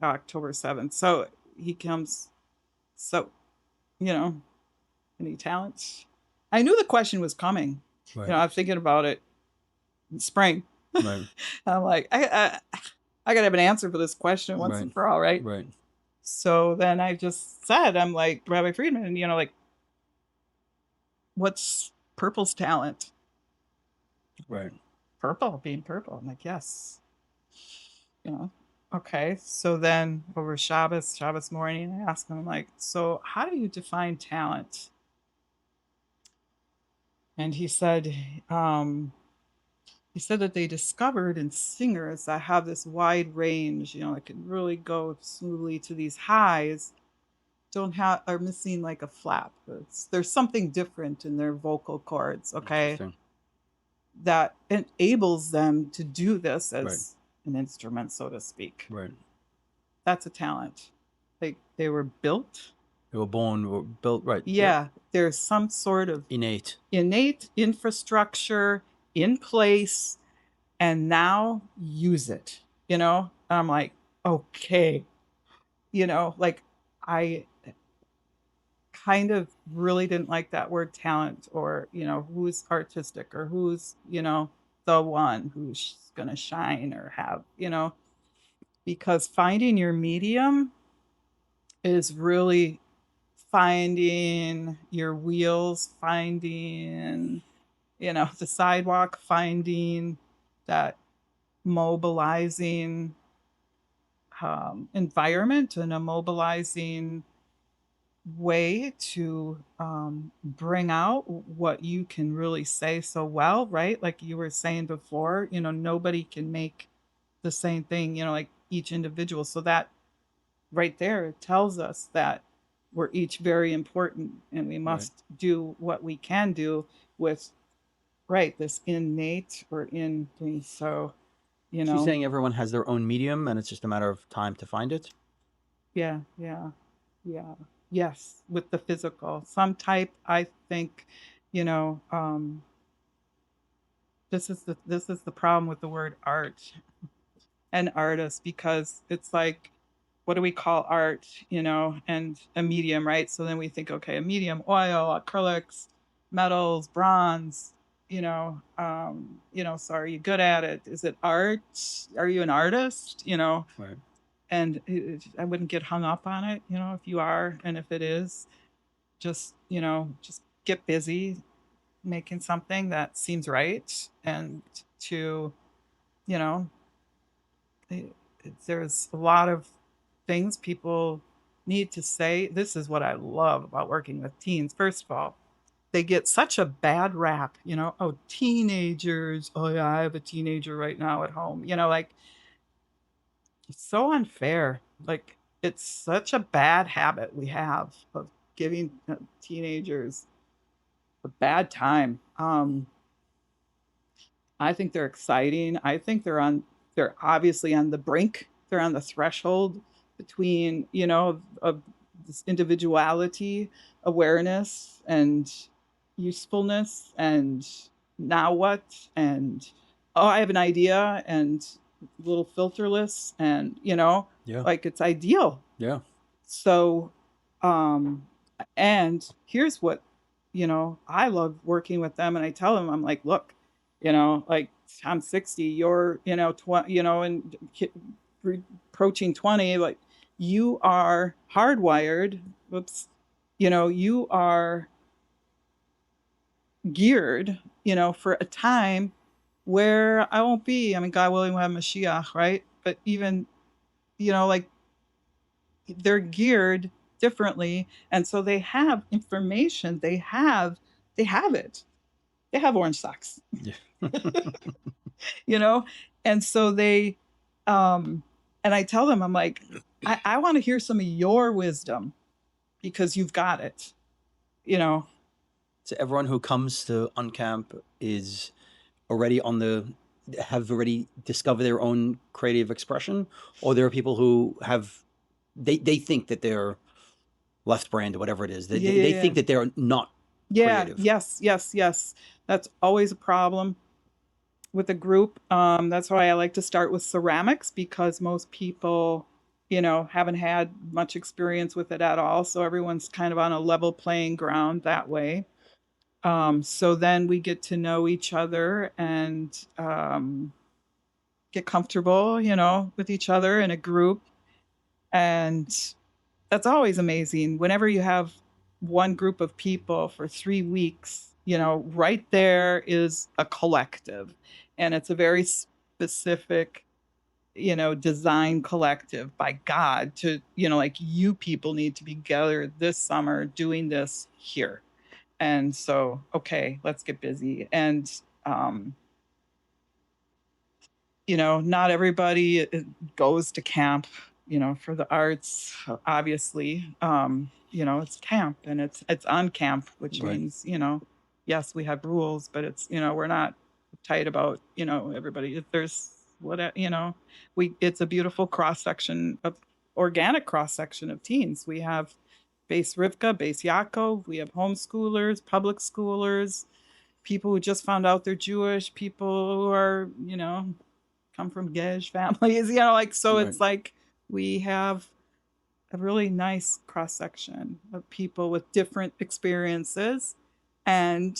October 7th. So he comes, so, you know, any talents? I knew the question was coming. Right. I'm thinking about it in spring. Right. I'm like, I got to have an answer for this question once Right. and for all, right? Right. So then I just said, I'm like, Rabbi Friedman, like, what's Purple's talent? Right. purple, being purple. I'm like, yes, you know. Okay. So then over Shabbos morning, I asked him, I'm like, so how do you define talent? And um, he said that they discovered in singers that have this wide range, that can really go smoothly to these highs, don't have are missing like a flap. There's something different in their vocal cords, okay, Interesting. that enables them to do this Right. as an instrument, so to speak. Right. That's a talent. They were built. They were born, were built. Right. Yep. Yeah, there's some sort of Innate. innate infrastructure in place, and now use it. I'm like, okay, like I kind of really didn't like that word talent, or who's artistic, or who's the one who's going to shine or have, because finding your medium is really finding your wheels, finding the sidewalk, finding that mobilizing environment, and a mobilizing way to bring out what you can really say so well, right? Like you were saying before, nobody can make the same thing, like each individual. So that right there tells us that we're each very important, and we Right. must do what we can do with, right, this innate or in thing. So, you She's know, saying everyone has their own medium, and it's just a matter of time to find it. yeah, yeah, yeah. Yes, with the physical. Some type, I think, you know, um, this is the problem with the word art and artist, because it's like, what do we call art, and a medium, right? So then we think, okay, a medium, oil, acrylics, metals, bronze, so are you good at it? Is it art? Are you an artist? Right. And I wouldn't get hung up on it, if you are, and if it is, just get busy making something that seems right, and to, you know, it, there's a lot of things people need to say. This is what I love about working with teens. First of all, they get such a bad rap, oh, teenagers. Oh, yeah, I have a teenager right now at home. Like, it's so unfair. Like, it's such a bad habit we have of giving teenagers a bad time. I think they're exciting. I think they're obviously on the brink. They're on the threshold between, of this individuality, awareness, and usefulness, and now what? And oh, I have an idea, and a little filterless, and Yeah. like it's ideal. Yeah. So, um, and here's what, I love working with them, and I tell them, I'm like, look, like, I'm 60, you're, 20, and approaching 20, like, you are hardwired. Whoops. You are geared, for a time where I won't be. I mean, God willing, we'll have Mashiach, right? But even, like, they're geared differently, and so they have information, they have it, they have orange socks, Yeah. you know and so they um and I tell them, I'm like, I want to hear some of your wisdom, because you've got it, you know So everyone who comes to Uncamp is already on the have already discovered their own creative expression, or there are people who have they think that they're left brained or whatever it is. They, yeah, they yeah, they yeah, think that they're not yeah, creative. yes, yes, yes. That's always a problem with a group. That's why I like to start with ceramics, because most people, haven't had much experience with it at all. So everyone's kind of on a level playing ground that way. So then we get to know each other, and get comfortable, with each other in a group. And that's always amazing. Whenever you have one group of people for 3 weeks, right there is a collective. And it's a very specific, design collective by God to, like you people need to be gathered this summer doing this here. And so, okay, let's get busy. And um, not everybody goes to camp, for the arts, obviously. It's camp and it's on camp, which Right. means, yes, we have rules, but it's, we're not tight about, everybody. If there's what, it's a beautiful cross section of organic cross section of teens. We have base Rivka, base Yaakov, we have homeschoolers, public schoolers, people who just found out they're Jewish, people who are, come from Gesh families, like, so Right. it's like we have a really nice cross section of people with different experiences. And,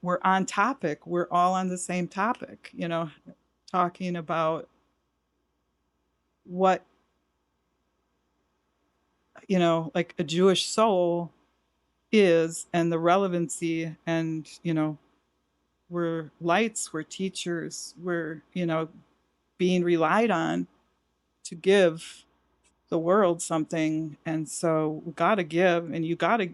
we're on topic. We're all on the same topic, talking about what, like a Jewish soul is and the relevancy. And, we're lights, we're teachers, we're, being relied on to give the world something. And so we got to give, and you got to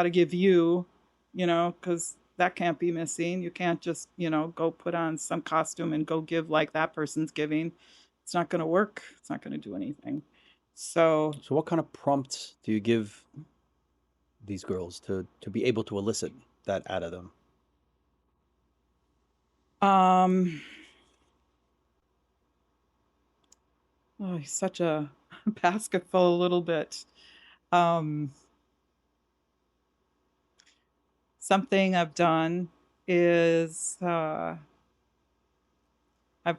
give because that can't be missing. You can't just go put on some costume and go give like that person's giving. It's not going to work. It's not going to do anything. So So what kind of prompts do you give these girls to be able to elicit that out of them? um oh, he's such a basket full a little bit. um Something I've done is I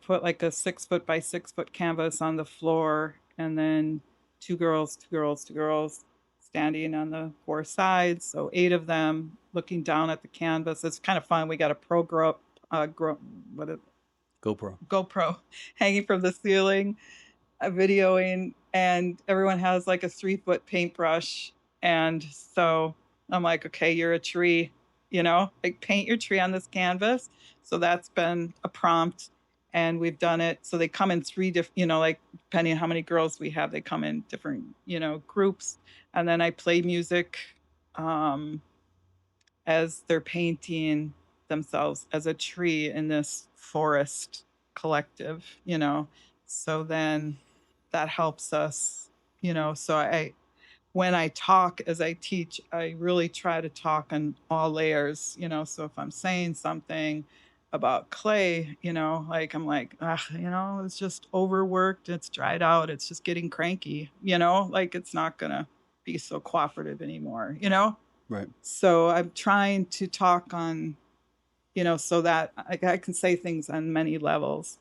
put like a 6 foot by 6 foot canvas on the floor, and then two girls, two girls, two girls standing on the four sides. So eight of them looking down at the canvas. It's kind of fun. We got a what a GoPro. GoPro hanging from the ceiling, videoing, and everyone has like a 3 foot paintbrush. And so I'm like, okay, you're a tree, like paint your tree on this canvas. So that's been a prompt. And we've done it. So they come in three different, like depending on how many girls we have, they come in different, groups. And then I play music um, as they're painting themselves as a tree in this forest collective, So then that helps us, So when I talk as I teach, I really try to talk on all layers, So if I'm saying something about clay, like I'm like, ah, it's just overworked, it's dried out, it's just getting cranky, like it's not gonna be so cooperative anymore. Right. So I'm trying to talk on, so that I can say things on many levels.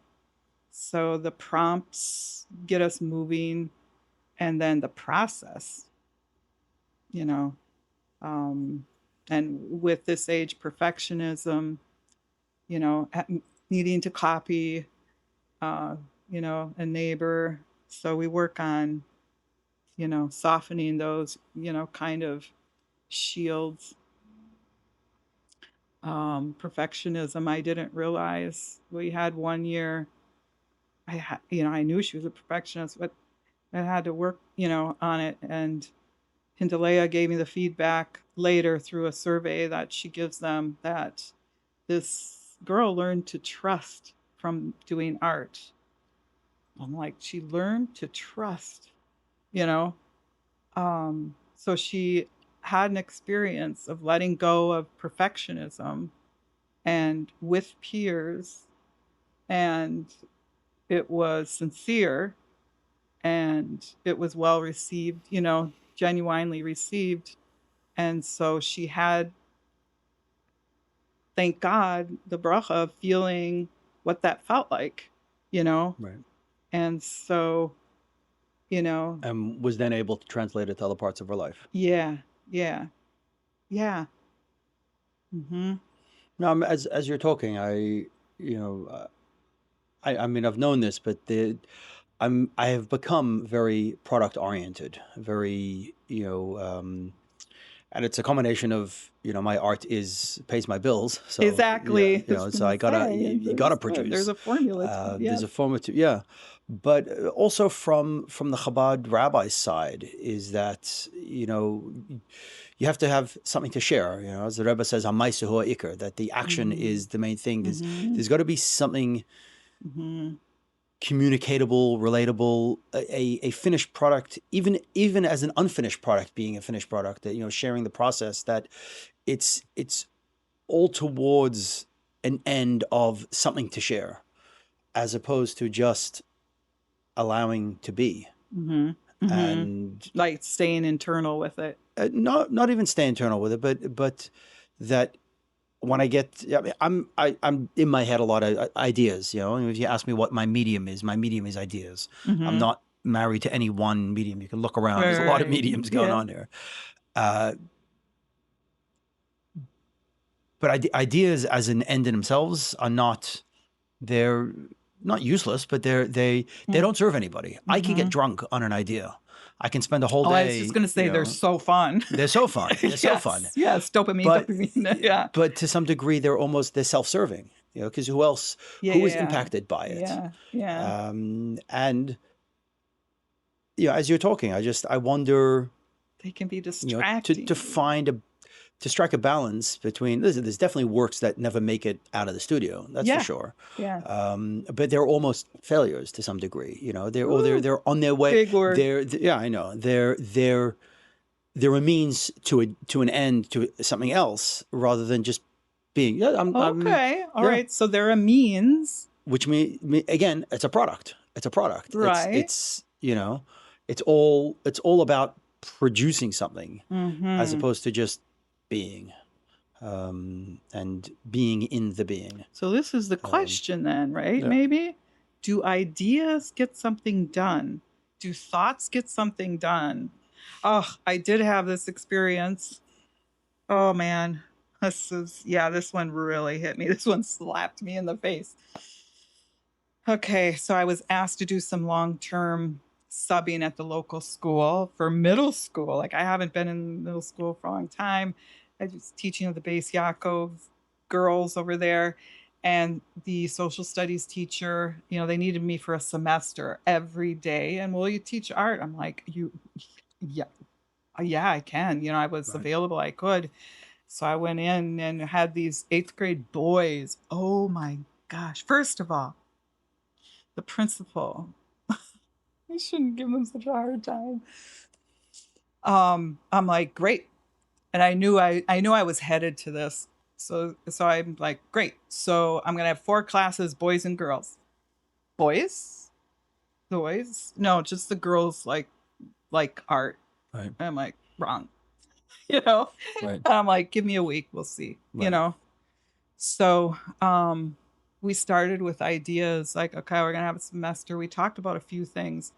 So the prompts get us moving, and then the process, you know, um, and with this age, perfectionism, you know, needing to copy, uh, a neighbor. So we work on, softening those, kind of shields. Perfectionism, I didn't realize. We had one year, I knew she was a perfectionist, but I had to work, on it. And Hindalea gave me the feedback later through a survey that she gives them, that this girl learned to trust from doing art. I'm like, she learned to trust, you know? So she had an experience of letting go of perfectionism and with peers, and it was sincere and it was well received, genuinely received. And so she had, thank God, the bracha of feeling what that felt like, you know? Right. And so, you know, And was then able to translate it to other parts of her life. yeah, yeah, yeah. Mm-hmm. Now, as you're talking, you know, I mean, I've known this, but I have become very product oriented, very, and it's a combination of, you know, my art is pays my bills, so yeah, Exactly. I you was know, so gonna I gotta say, you gotta there's produce. a formula to it. There's Yeah. a formative, yeah, but also from the Chabad rabbi's side is that, you know, you have to have something to share. You know, as the Rebbe says, "Hamaisu hu ikar," that the action Mm-hmm. is the main thing. Mm-hmm. There's got to be something Mm-hmm. communicatable, relatable, a finished product, even as an unfinished product being a finished product, that, you know, sharing the process, that it's all towards an end of something to share, as opposed to just allowing to be. Mm-hmm. Mm-hmm. And Like staying internal with it. not even stay internal with it, but that when I get, I mean, I'm in my head a lot of ideas. You know, and if you ask me what my medium is ideas. I'm Mm-hmm. not married to any one medium. You can look around. There's a lot of Right. mediums going Yeah. on here. Uh, but ideas as an end in themselves are not, they're not useless, but they don't serve anybody. I can get Mm-hmm. drunk on an idea. I can spend a whole Oh, I was just day, gonna you say they're know, so fun. they're so fun. They're so fun. Yes. Yes. Dopamine. But Dopamine. Yeah. but to some degree they're self-serving, you know, because Yeah. who is Yeah. impacted by it? Yeah. Yeah. And you know, as you're talking, I wonder, They can be you know, distracting. to strike a balance between, there's definitely works that never make it out of the studio, that's for Yeah. sure. Yeah. But they're almost failures to some degree, you know, Ooh, they're on their way. big word. Yeah, I know, they're a means to an end, to something else, rather than just being, yeah, I'm Okay. All yeah, right. So there are means, which again, it's a product. It's a product. right? It's you know, it's all about producing something, as Mm-hmm. opposed to just being, and being in the being. So this is the Um, question then, right? yeah. Maybe. Do ideas get something done? Do thoughts get something done? Oh, I did have this experience. Oh man. This one really hit me. This one slapped me in the face. Okay, so I was asked to do some long-term subbing at the local school for middle school. Like I haven't been in middle school for a long time. I was teaching the Base Yaakov girls over there, and the social studies teacher, they needed me for a semester every day. And will you teach art? I'm like, yeah, yeah, I can. I was Right. available. I could. So I went in and had these eighth grade boys. Oh my gosh! First of all, the principal. I shouldn't give them such a hard time. I'm like, great. And I knew I was headed to this. So I'm like, great. So I'm gonna have 4 classes, boys and girls. Boys? Boys? No, just the girls like art. Right. And I'm like, wrong. You know? Right. And I'm like, give me a week, we'll see. Right. So we started with ideas like, okay, we're gonna have a semester. We talked about a few things.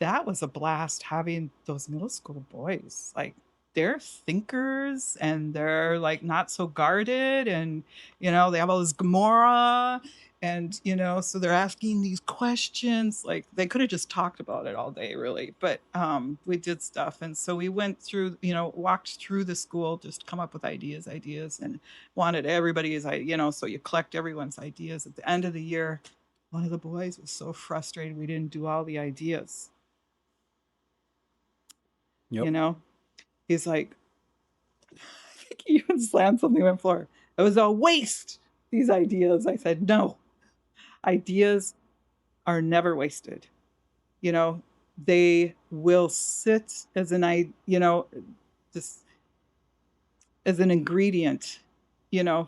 That was a blast having those middle school boys. Like they're thinkers and they're like not so guarded and they have all this Gomorrah and so they're asking these questions. Like they could have just talked about it all day really, but we did stuff. And so we went through, walked through the school, just come up with ideas and wanted everybody's so you collect everyone's ideas. At the end of the year, one of the boys was so frustrated we didn't do all the ideas. Yep. you know he's like, I think he even slammed something on the floor. It was a waste, these ideas. I said, no, ideas are never wasted. you know they will sit as this as an ingredient,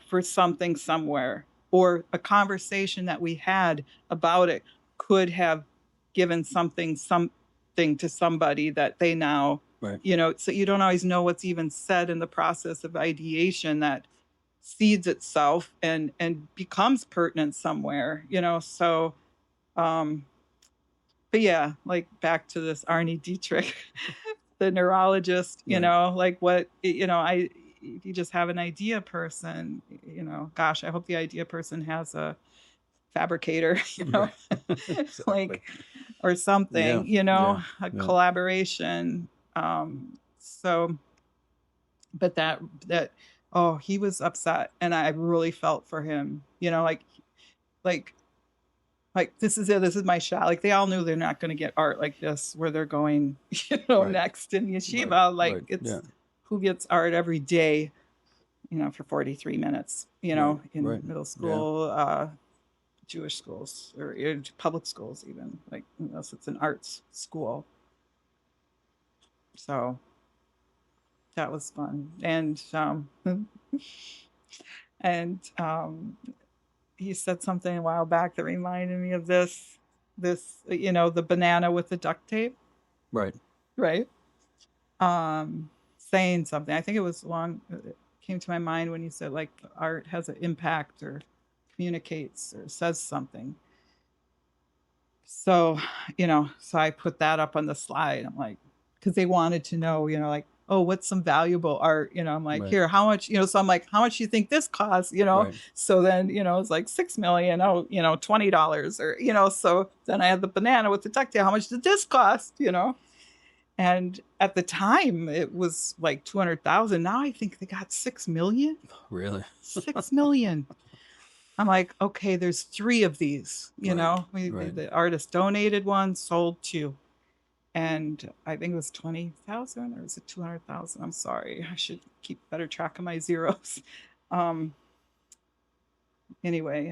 for something somewhere, or a conversation that we had about it could have given something to somebody that they now, Right. so you don't always know what's even said in the process of ideation that seeds itself and becomes pertinent somewhere, so um but yeah, like back to this Arnie Dietrich, the neurologist, Right. like what, I if you just have an idea person, gosh, I hope the idea person has a fabricator, Right. Exactly. like or Yeah. something, Yeah. a Yeah. collaboration. So But that oh, he was upset, and I really felt for him. Like this is it. This is my shot. Like they all knew they're not going to get art like this where they're going, Right. next in Right. yeshiva. Like Right. it's Yeah. who gets art every day, for 43 minutes, Right. in Right. middle Yeah. school, Jewish schools or public schools, even like unless it's an arts school. So that was fun. And he said something a while back that reminded me of this, the banana with the duct tape, Right. right? Saying something. I think it was long. It came to my mind when you said like art has an impact or communicates or says something. So, so I put that up on the slide. I'm like, because they wanted to know, like, oh, what's some valuable art? I'm like, Right. here, how much, so I'm like, how much do you think this costs? Right. So then, it's like 6 million, oh, $20 or, so then I had the banana with the duct tape. How much did this cost? And at the time it was like 200,000. Now I think they got 6 million. Really. 6 million. I'm like, okay, there's three of these. Right. Right. The artist donated one, sold two, and I think it was 20,000 or was it 200,000? I'm sorry, I should keep better track of my zeros. Um, anyway,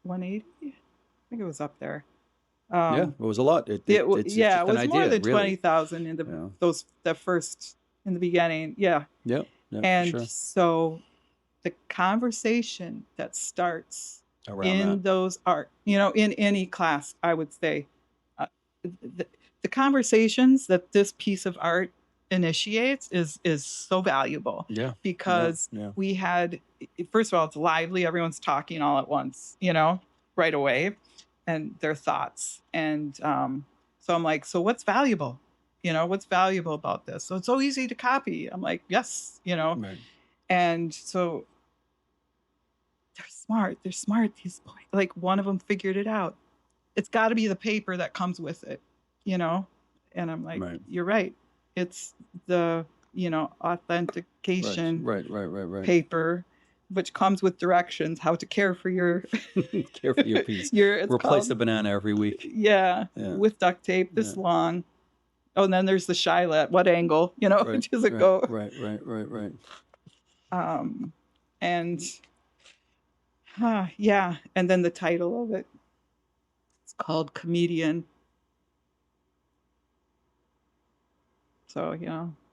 180. I think it was up there. Yeah. Um, It was a lot. It's yeah, it just an was more idea, than really. 20,000 in Yeah. the first in the beginning. Yeah, Yeah. Yeah. For and sure. so the conversation that starts Around that. in those art, in any class, I would say, uh, the, the conversations that this piece of art initiates is so valuable Yeah. Yeah. because Yeah. we had, first of all, it's lively, everyone's talking all at once, right away, and their thoughts. And so I'm like, so what's valuable? What's valuable about this? So it's so easy to copy. I'm like, yes, Right. and so they're smart. They're smart. These boys, like one of them figured it out. It's got to be the paper that comes with it, you know? And I'm like, Right. you're right. It's the, Right. authentication Right. Right. Right. Right. paper, which comes with directions how to care for your, Care for your piece. it's Replace called, the banana every week. yeah, Yeah. with duct tape Yeah. this long. Oh, and then there's the Shilet. What angle, Right. does it Right. go? Right. Right. Right. Right. Um, and yeah. And then the title of it, it's called Comedian. So,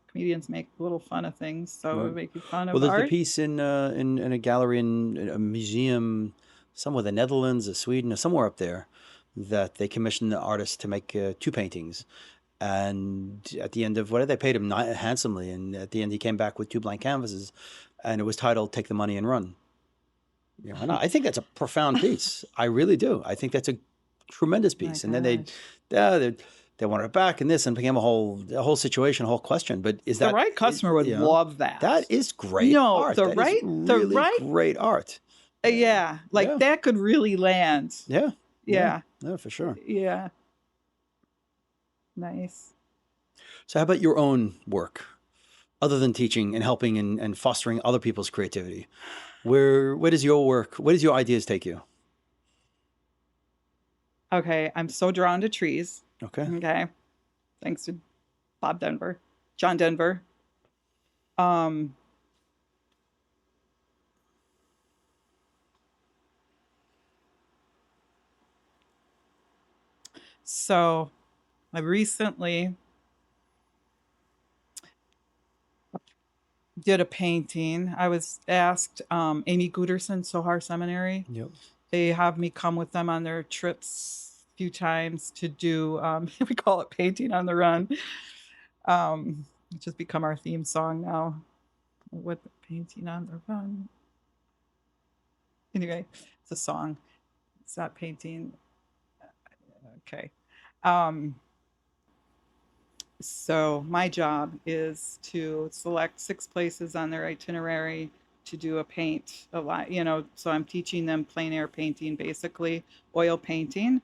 comedians make little fun of things. So Right. making fun Well, of there's the art. piece in a gallery in a museum somewhere in the Netherlands or Sweden or somewhere up there that they commissioned the artist to make two paintings. And at the end of what they paid him handsomely, and at the end he came back with two blank canvases, and it was titled "Take the Money and Run." And I think that's a profound piece. I really do. I think that's a tremendous My piece. And then gosh. they wanted it back and this and became a whole situation, a whole question. But is The that right customer would love that that. is great No, art. That is the really right, great art. yeah, like Yeah, that could really land. yeah, yeah, Yeah, yeah, for sure. yeah, nice. So how about your own work, other than teaching and helping and fostering other people's creativity? Where does your work, where does your ideas take you? Okay, I'm so drawn to trees. Okay. Okay, thanks to Bob Denver, John Denver. Um, so I recently did a painting. I was asked, Amy Gooderson, Sohar Seminary. Yep. They have me come with them on their trips a few times to do, we call it painting on the run, which has become our theme song now. With painting on the run. Anyway, it's a song. It's not painting. Okay. Um, So my job is to select 6 places on their itinerary to do a paint a lot, so I'm teaching them plein air painting, basically oil painting,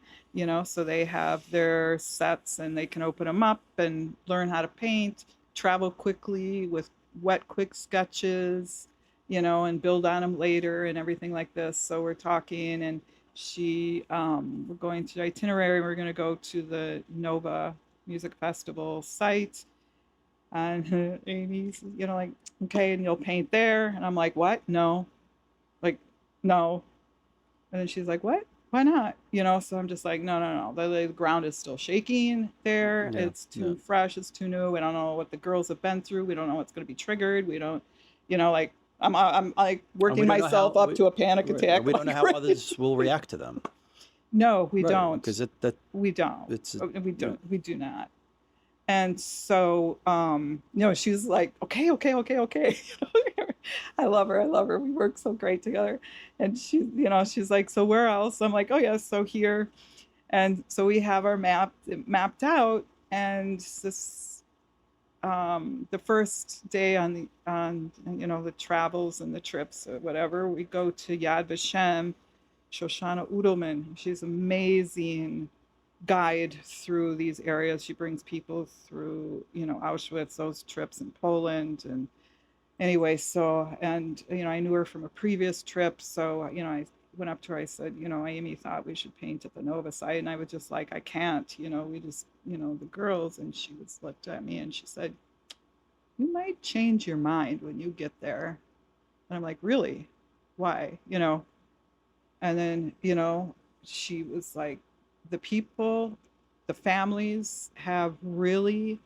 so they have their sets and they can open them up and learn how to paint, travel quickly with wet quick sketches, and build on them later and everything like this. So we're talking, and we're going to itinerary. We're going to go to the Nova Music Festival site. And Amy's, like, okay, and you'll paint there. And I'm like, what? No, like, no. And then she's like, what? Why not? So I'm just like, no, no, no. The ground is still shaking there. Yeah. It's Yeah. too fresh. It's too new. We don't know what the girls have been through. We don't know what's going to be triggered. We don't, like, I'm like And we working don't know how myself up to a panic right, and attack. we don't know Like, how right? others will react to them. No, we Right, don't. because it that We don't. it's We yeah. don't. We do not. And so, she's like, okay, okay, okay, okay. I love her. I love her. We work so great together. And she's like, so where else? I'm like, oh yeah, so here. And so we have our mapped out. And this, the first day on the travels and the trips or whatever, we go to Yad Vashem. Shoshana Udelman. She's amazing guide through these areas. She brings people through, Auschwitz, those trips in Poland. And anyway, so, and, I knew her from a previous trip. So, I went up to her. I said, Amy thought we should paint at the Nova site. And I was just like, I can't, we just, the girls. And she was looked at me and she said, you might change your mind when you get there. And I'm like, really? Why? And then, she was like, the people, the families have really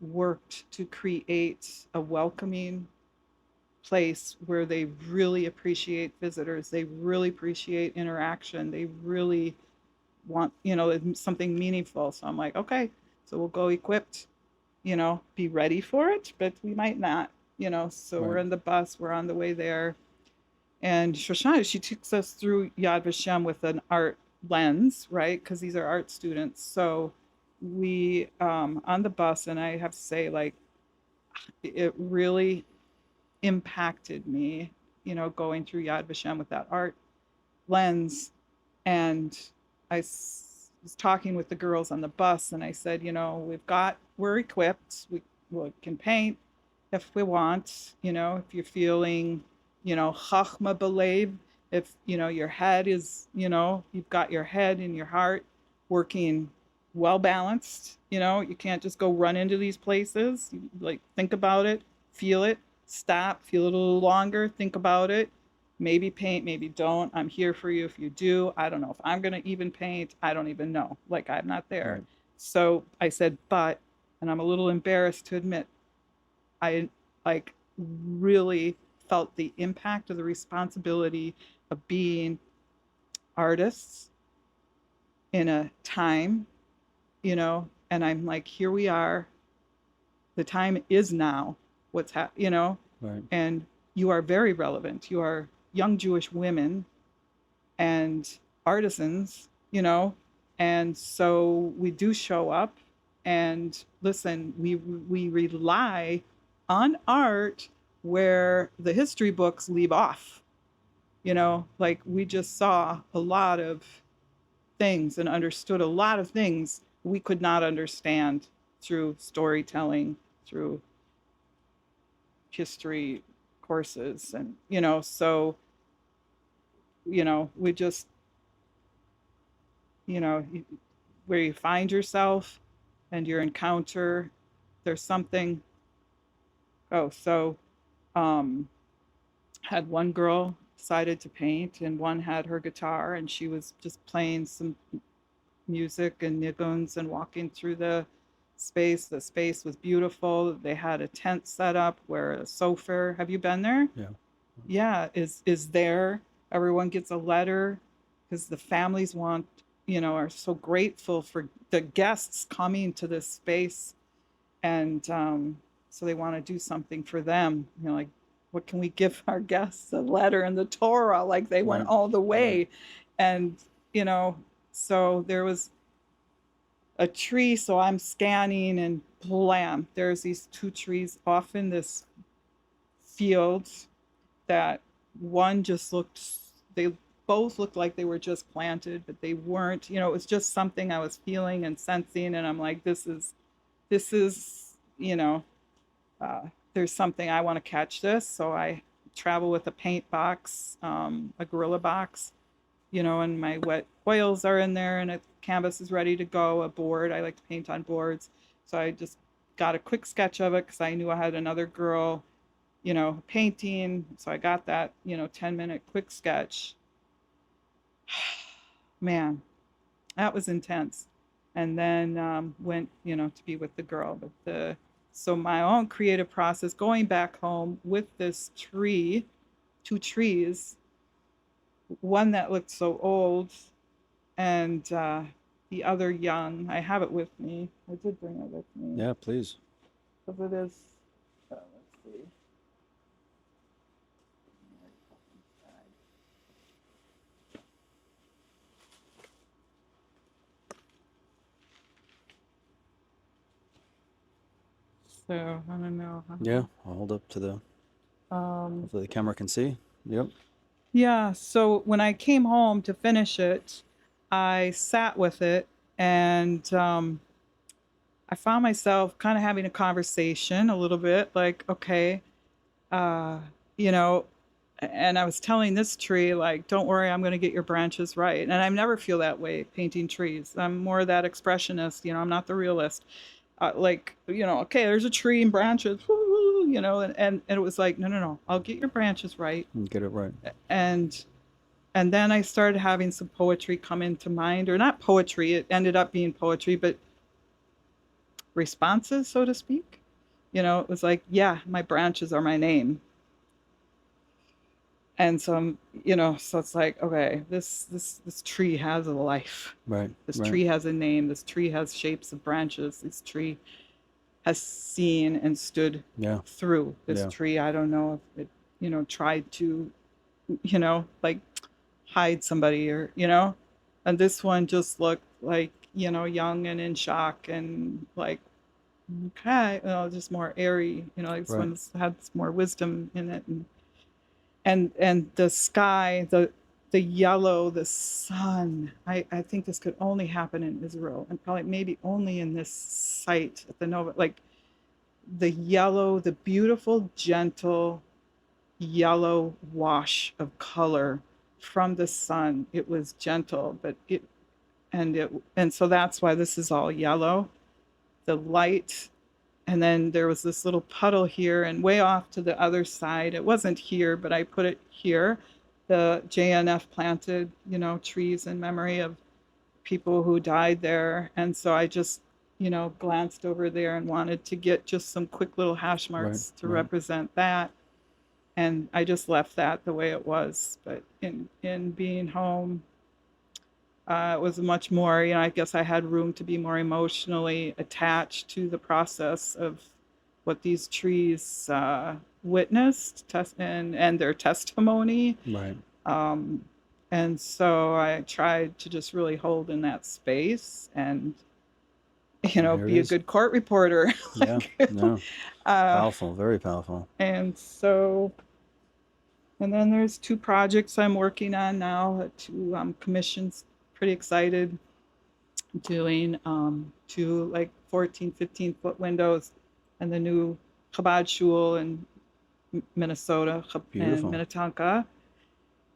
worked to create a welcoming place where they really appreciate visitors. They really appreciate interaction. They really want, something meaningful. So I'm like, okay, so we'll go equipped, be ready for it, but we might not, so we're Right. in the bus, we're on the way there. And Shoshana, she takes us through Yad Vashem with an art lens, right? Because these are art students. So we on the bus, and I have to say, like, it really impacted me, going through Yad Vashem with that art lens. And was talking with the girls on the bus, and I said, we're equipped. We can paint if we want, if you're feeling, chachma belev, if, your head is, you've got your head and your heart working well balanced, you can't just go run into these places. You, like, think about it, feel it, stop, feel it a little longer, think about it, maybe paint, maybe don't. I'm here for you if you do. I don't know if I'm going to even paint. I don't even know. Like, I'm not there. Right. So I said, but, and I'm a little embarrassed to admit, I, like, really felt the impact of the responsibility of being artists in a time, and I'm like, here we are. The time is now. Right. And you are very relevant. You are young Jewish women and artisans, and so we do show up and listen. We rely on art where the history books leave off. Like, we just saw a lot of things and understood a lot of things we could not understand through storytelling, through history courses, and so we just, you know, where you find yourself and your encounter, there's something. Oh, so um, had one girl decided to paint, and one had her guitar, and she was just playing some music and niguns and walking through the space. The space was beautiful. They had a tent set up where a sofa. Have you been there? Yeah. Yeah, is there. Everyone gets a letter because the families are so grateful for the guests coming to this space, and so they want to do something for them. Like, what can we give our guests? A letter and the Torah. Like, they went Right. all the Right. way, and you know, so there was a tree. So I'm scanning, and blam, there's these two trees off in this field that one just looked, they both looked like they were just planted, but they weren't. It was just something I was feeling and sensing, and I'm like, this is, uh, there's something I want to catch this. So I travel with a paint box, a Gorilla box, and my wet oils are in there, and a canvas is ready to go. A board, I like to paint on boards. So I just got a quick sketch of it because I knew I had another girl, painting. So I got that, 10-minute quick sketch. Man, that was intense. And then went, to be with the girl. But so my own creative process, going back home with this tree, two trees, one that looked so old and the other young. I have it with me. I did bring it with me. Yeah, please. Because it is, let's see. So I don't know. Yeah, I'll hold up to the, Um, hopefully the camera can see. Yep. yeah. So when I came home to finish it, I sat with it and I found myself kind of having a conversation a little bit like, okay, uh, you know, and I was telling this tree, like, don't worry, I'm going to get your branches right. And I never feel that way painting trees. I'm more that expressionist, I'm not the realist. Like, okay, there's a tree and branches, and it was like, no, no, no, I'll get your branches right. Get it right. And and then I started having some poetry come into mind, or not poetry, it ended up being poetry, but responses, so to speak. It was like, yeah, my branches are my name. And so so it's like, okay, this tree has a life. Right. This Right. tree has a name. This tree has shapes of branches. This tree has seen and stood Yeah. through. This Yeah. tree, I don't know if it tried to like hide somebody, or and this one just looked like, young and in shock, and like, okay, just more airy, like this Right. one's had more wisdom in it. And the sky, the yellow, the sun. I think this could only happen in Israel, and probably maybe only in this site at the Nova. Like the yellow, the beautiful, gentle yellow wash of color from the sun. It was gentle, but and so that's why this is all yellow. The light, and then there was this little puddle here, and way off to the other side, it wasn't here, but I put it here, the JNF planted, trees in memory of people who died there. And so I just, glanced over there and wanted to get just some quick little hash Right. marks to Right. represent that. And I just left that the way it was. But in being home, it was much more, I guess I had room to be more emotionally attached to the process of what these trees witnessed, and their testimony. Right. Um, and so I tried to just really hold in that space and, And here it be a is. good court reporter. Yeah. like, No. uh, Powerful. Very powerful. and so, and then there's two projects I'm working on now, two commissions, pretty excited, doing two like 14, 15-foot windows and the new Chabad shul in Minnesota and Beautiful. Minnetonka.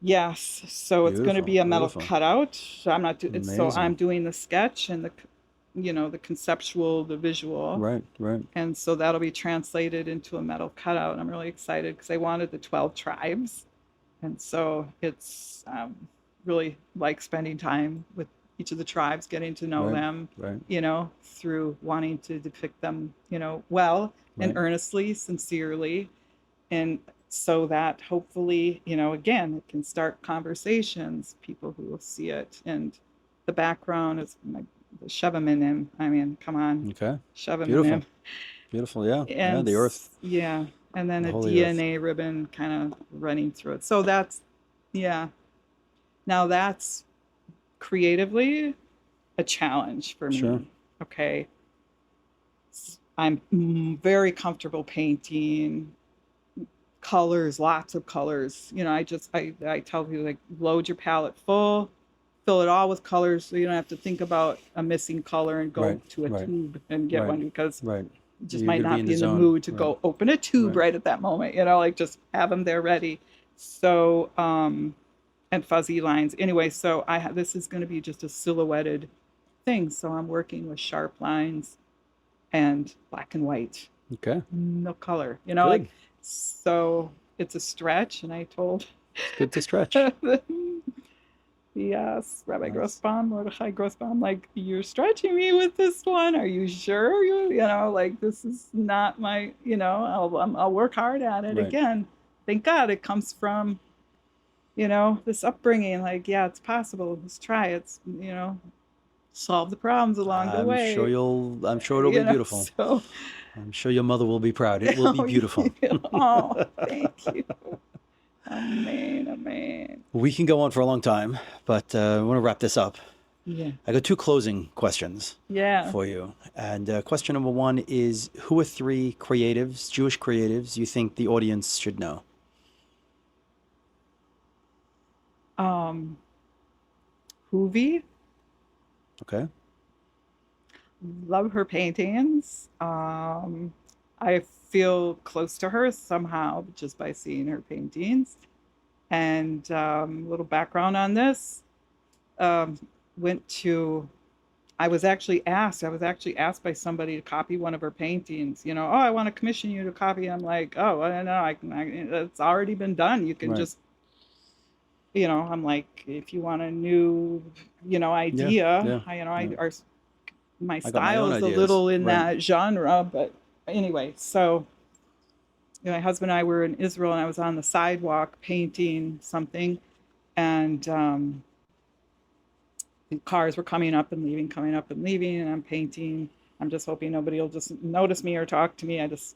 Yes, so it's going to Beautiful. be a metal Beautiful. cutout. So I'm not so I'm Amazing. doing the sketch and the conceptual, the visual, Right. Right. and so that'll be translated into a metal cutout. I'm really excited because I wanted the 12 tribes, and so it's really like spending time with each of the tribes, getting to know Right. them, Right. through wanting to depict them, well and Right. earnestly, sincerely, and so that hopefully, again, it can start conversations, people who will see it. And the background is the Shevaminim. I mean, come on, Okay. Shevaminim. Beautiful. Beautiful. Yeah. Yeah. And The earth, yeah, and then the a holy earth. DNA ribbon kind of running through it. So that's, yeah. Now that's creatively a challenge for Sure. me. Okay. I'm very comfortable painting colors, lots of colors. I tell people, like, load your palette full, fill it all with colors, so you don't have to think about a missing color and go Right. to a Right. tube and get Right. one, because Right. just You're might going to be not in be the in the zone. mood to Right. go open a tube Right. right at that moment, like just have them there ready. So, and fuzzy lines. Anyway, so this is going to be just a silhouetted thing. So I'm working with sharp lines and black and white, Okay. no color, Good. like, so it's a stretch. And I told It's good to stretch. yes, Rabbi Nice. Grossbaum, Mordechai Grossbaum, like, you're stretching me with this one. Are you sure? Like, this is not my, I'll work hard at it Right. again. Thank God it comes from, this upbringing. Like, yeah, it's possible. Let's try it. Solve the problems along the way. I'm sure it'll be beautiful. So, I'm sure your mother will be proud. It will be beautiful. oh, thank you. Amen, amen. We can go on for a long time, but I want to wrap this up. Yeah, I got two closing questions yeah. for you. And question number one is, who are three creatives, Jewish creatives, you think the audience should know? Um, Hoovy, Okay. love her paintings. I feel close to her somehow just by seeing her paintings. And a little background on this. Um, went to I was actually asked by somebody to copy one of her paintings. Oh, I want to commission you to copy. I'm like, oh, I don't know, it's already been done. You can Right. just, I'm like, if you want a new, Yeah. idea, Yeah. Yeah. my I got my style own is a ideas. little in Right. that genre. But anyway, so my husband and I were in Israel, and I was on the sidewalk painting something, and cars were coming up and leaving, and I'm painting. I'm just hoping nobody will just notice me or talk to me. I just,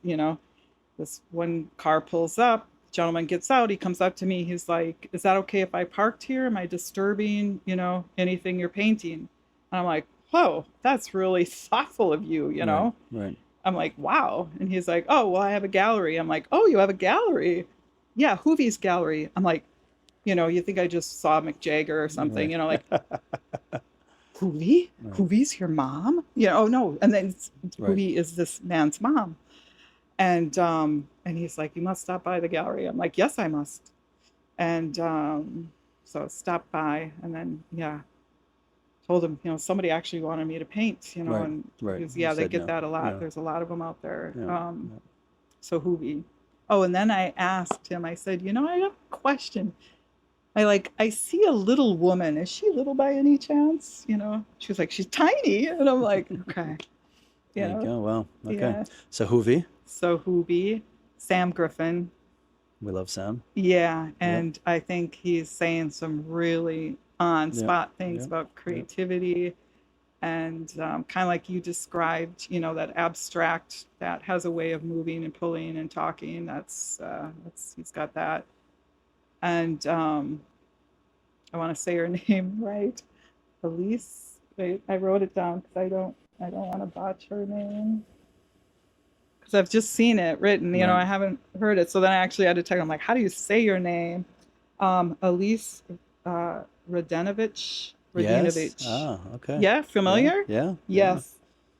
this one car pulls up, gentleman gets out, he comes up to me, he's like, is that okay if I parked here? Am I disturbing, anything you're painting? And I'm like, whoa, that's really thoughtful of you, Right. Right. I'm like, wow. And he's like, oh, well, I have a gallery. I'm like, oh, you have a gallery? Yeah, Hoovy's gallery. I'm like, you think I just saw Mick Jagger or something, Right. like, Hoovy? Right. Hoovy's your mom? Oh no. And then Right. Hoovy is this man's mom. And he's like, you must stop by the gallery. I'm like, yes, I must. And so stopped by, and then, yeah, told him, somebody actually wanted me to paint, Right. and he Right. goes, You yeah, they said get no. that a lot. Yeah. There's a lot of them out there. Yeah. Yeah. So Hoovy. Oh, and then I asked him, I said, I have a question. I see a little woman. Is she little by any chance? She was like, she's tiny. And I'm like, okay, There you go. Well, okay. yeah. So Hoovy, So Hoovy, Sam Griffin. we love Sam. Yeah. Yep. And I think he's saying some really on Yep. spot things Yep. about Yep. creativity, and kind of like you described, that abstract that has a way of moving and pulling and talking. He's got that. And I want to say her name right. Elise. Wait, I wrote it down because I don't want to botch her name because I've just seen it written. Right. I haven't heard it. So then I actually had to text. I'm like, how do you say your name? Elise Radinovich. Yes. Radinovich. Ah, okay. Yeah, Yeah. familiar? Yeah. Yeah. Yes.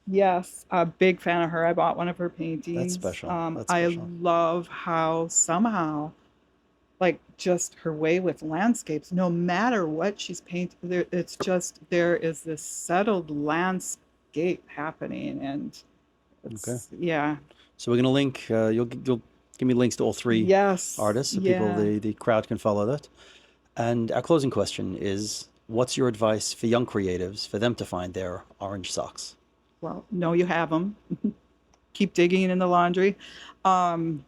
Yes. A big fan of her. I bought one of her That's paintings. special. That's I special. love how somehow, like, just her way with landscapes, no matter what she's painted, it's just there is this settled landscape happening. And Okay. it's, yeah. So we're gonna link. You'll give me links to all three Yes. artists, so people Yeah. the crowd can follow that. And our closing question is, what's your advice for young creatives for them to find their orange socks? Well, no, you have them. Keep digging in the laundry. Um,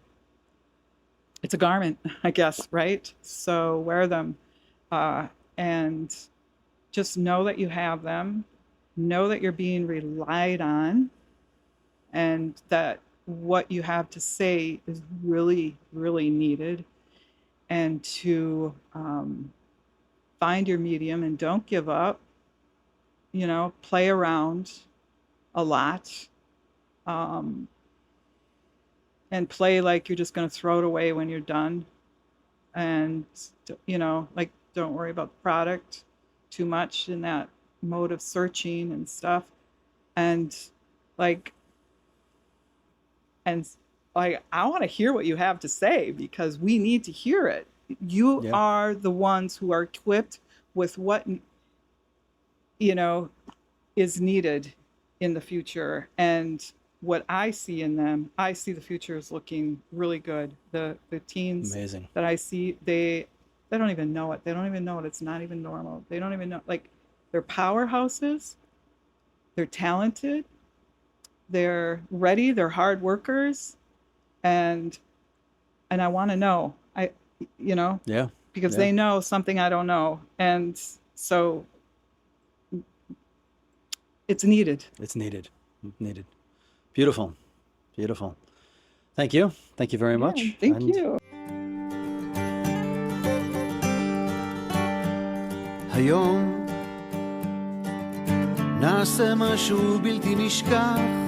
it's a garment, I guess, right? So wear them, and just know that you have them. Know that you're being relied on, and that what you have to say is really, really needed. And to find your medium and don't give up. Play around a lot, um, and play like you're just going to throw it away when you're done. And, like, don't worry about the product too much in that mode of searching and stuff. And, like, And like, I want to hear what you have to say because we need to hear it. You Yeah. are the ones who are equipped with what, you know, is needed in the future. And what I see in them, I see the future is looking really good. The teens Amazing. that I see, they don't even know it. They don't even know it. It's not even normal. They don't even know, like, they're powerhouses, they're talented, they're ready, they're hard workers, and I want to know. You know, Yeah. because Yeah. they know something I don't know. And so it's needed. It's needed. Needed. Beautiful. Beautiful. Thank you. Thank you very Yeah, much. thank And you. היום נעשה משהו בלתי נשכח